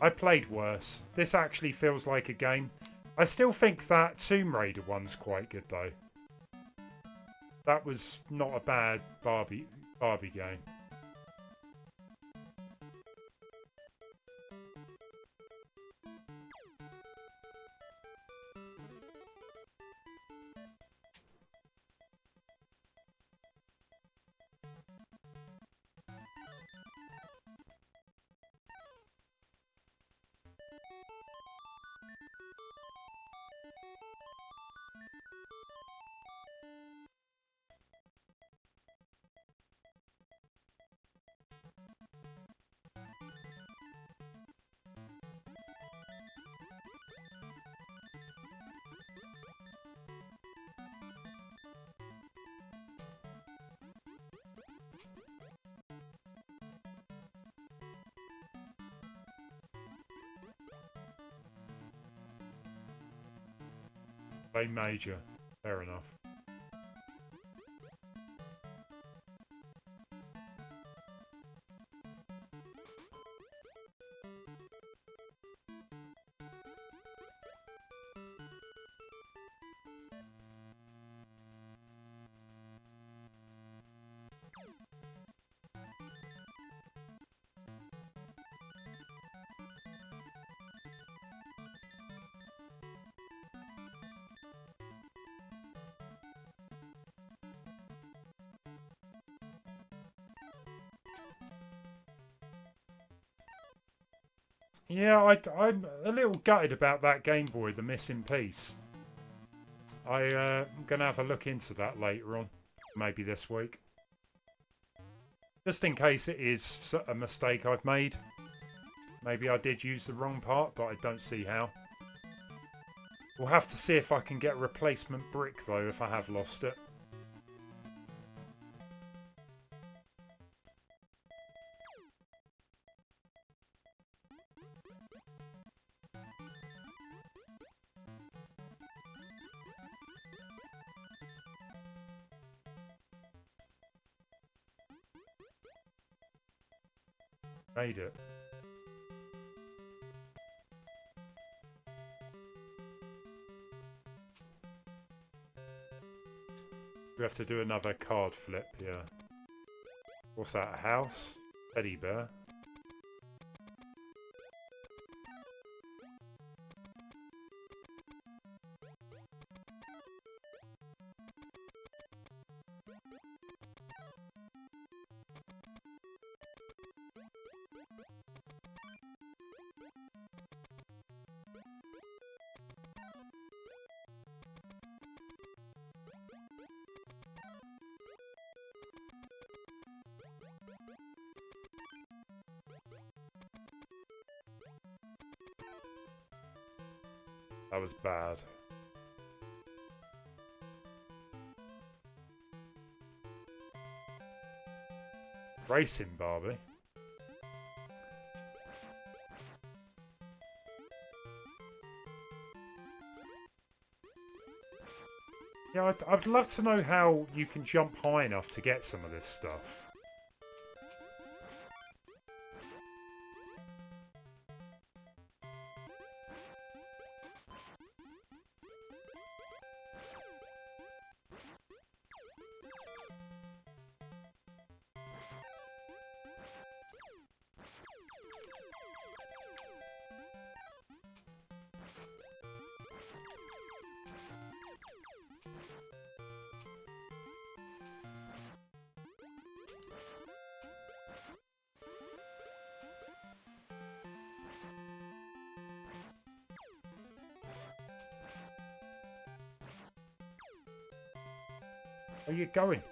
I played worse. This actually feels like a game. I still think that Tomb Raider one's quite good though. That was not a bad Barbie game. Play major. Fair enough. Yeah, I'm a little gutted about that Game Boy, the missing piece. I'm going to have a look into that later on, maybe this week. Just in case it is a mistake I've made. Maybe I did use the wrong part, but I don't see how. We'll have to see if I can get a replacement brick, though, if I have lost it. Made it. We have to do another card flip, yeah. What's that, a house? Teddy bear? That was bad. Racing Barbie. Yeah, I'd love to know how you can jump high enough to get some of this stuff. Where are you going?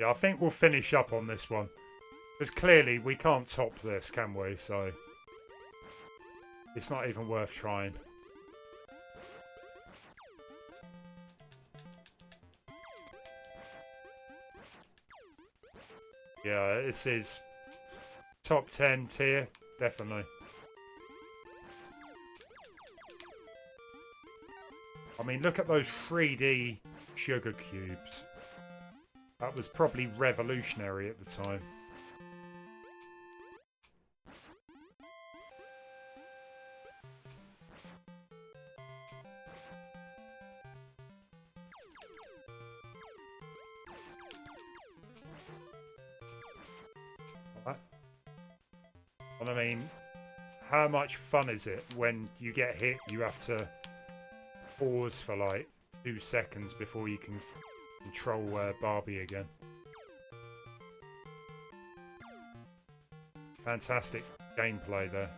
Yeah, I think we'll finish up on this one. Because clearly we can't top this, can we? So it's not even worth trying. Yeah, this is Top 10 tier, definitely. I mean, look at those 3D sugar cubes. That was probably revolutionary at the time. And I mean, how much fun is it when you get hit, you have to pause for like 2 seconds before you can control Barbie again. Fantastic gameplay there.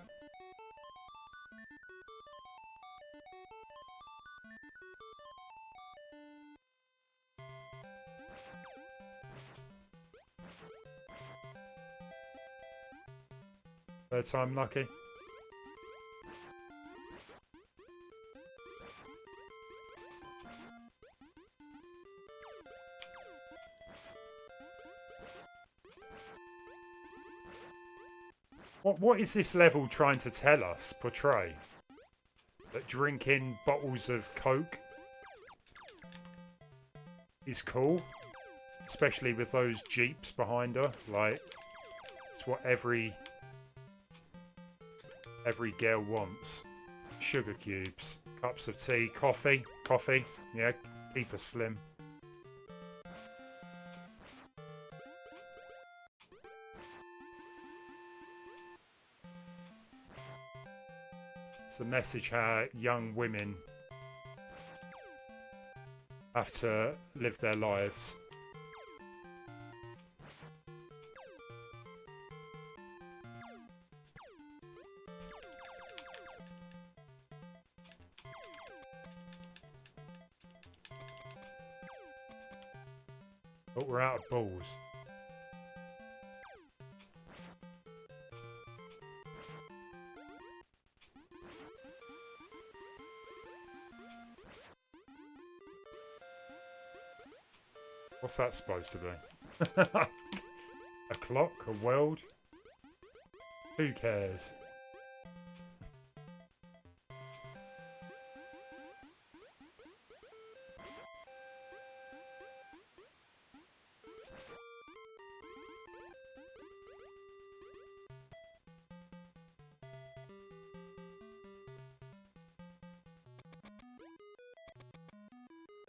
Third time lucky. What is this level trying to tell us, portray? That drinking bottles of Coke is cool? Especially with those Jeeps behind her. Like, it's what every girl wants. Sugar cubes, cups of tea, coffee. Yeah, keep her slim. It's a message how young women have to live their lives. But we're out of balls. What's that supposed to be? A clock? A world? Who cares?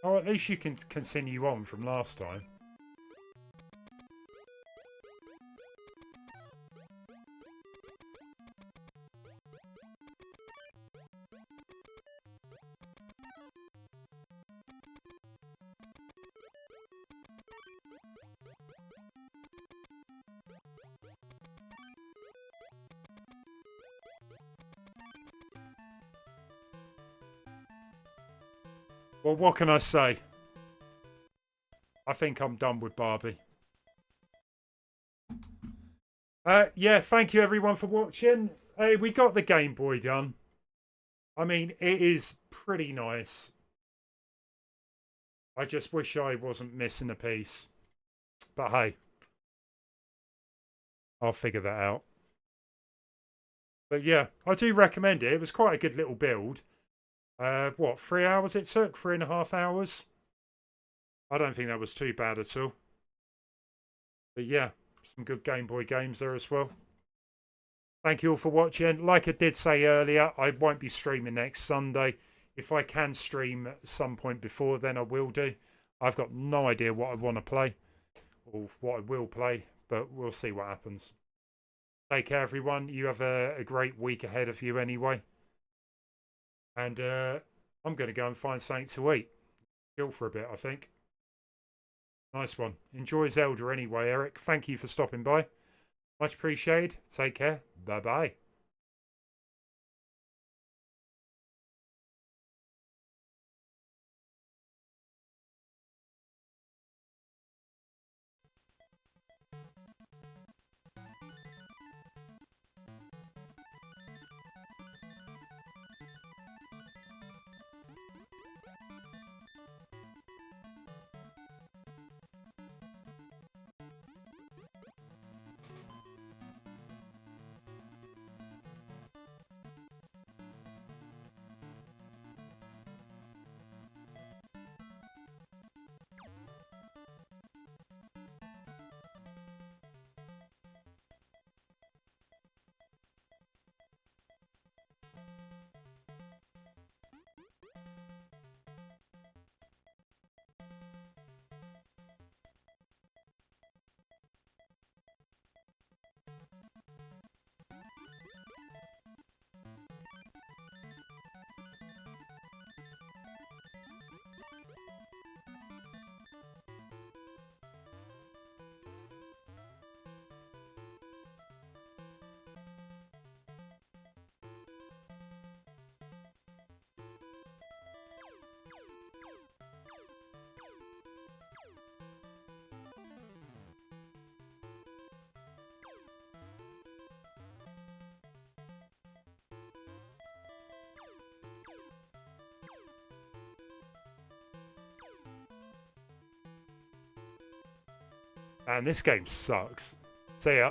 Oh, at least you can continue on from last time. Well, what can I say? I think I'm done with Barbie. Yeah, thank you everyone for watching. Hey, we got the Game Boy done. I mean, it is pretty nice. I just wish I wasn't missing a piece. But hey, I'll figure that out. But yeah, I do recommend it. It was quite a good little build. What, 3 hours it took? 3.5 hours? I don't think that was too bad at all. But yeah, some good Game Boy games there as well. Thank you all for watching. Like I did say earlier, I won't be streaming next Sunday. If I can stream at some point before then, I will do. I've got no idea what I want to play or what I will play, but we'll see what happens. Take care, everyone. You have a great week ahead of you anyway. And I'm going to go and find something to eat. Chill for a bit, I think. Nice one. Enjoy Zelda anyway, Eric. Thank you for stopping by. Much appreciated. Take care. Bye-bye. And this game sucks. So yeah,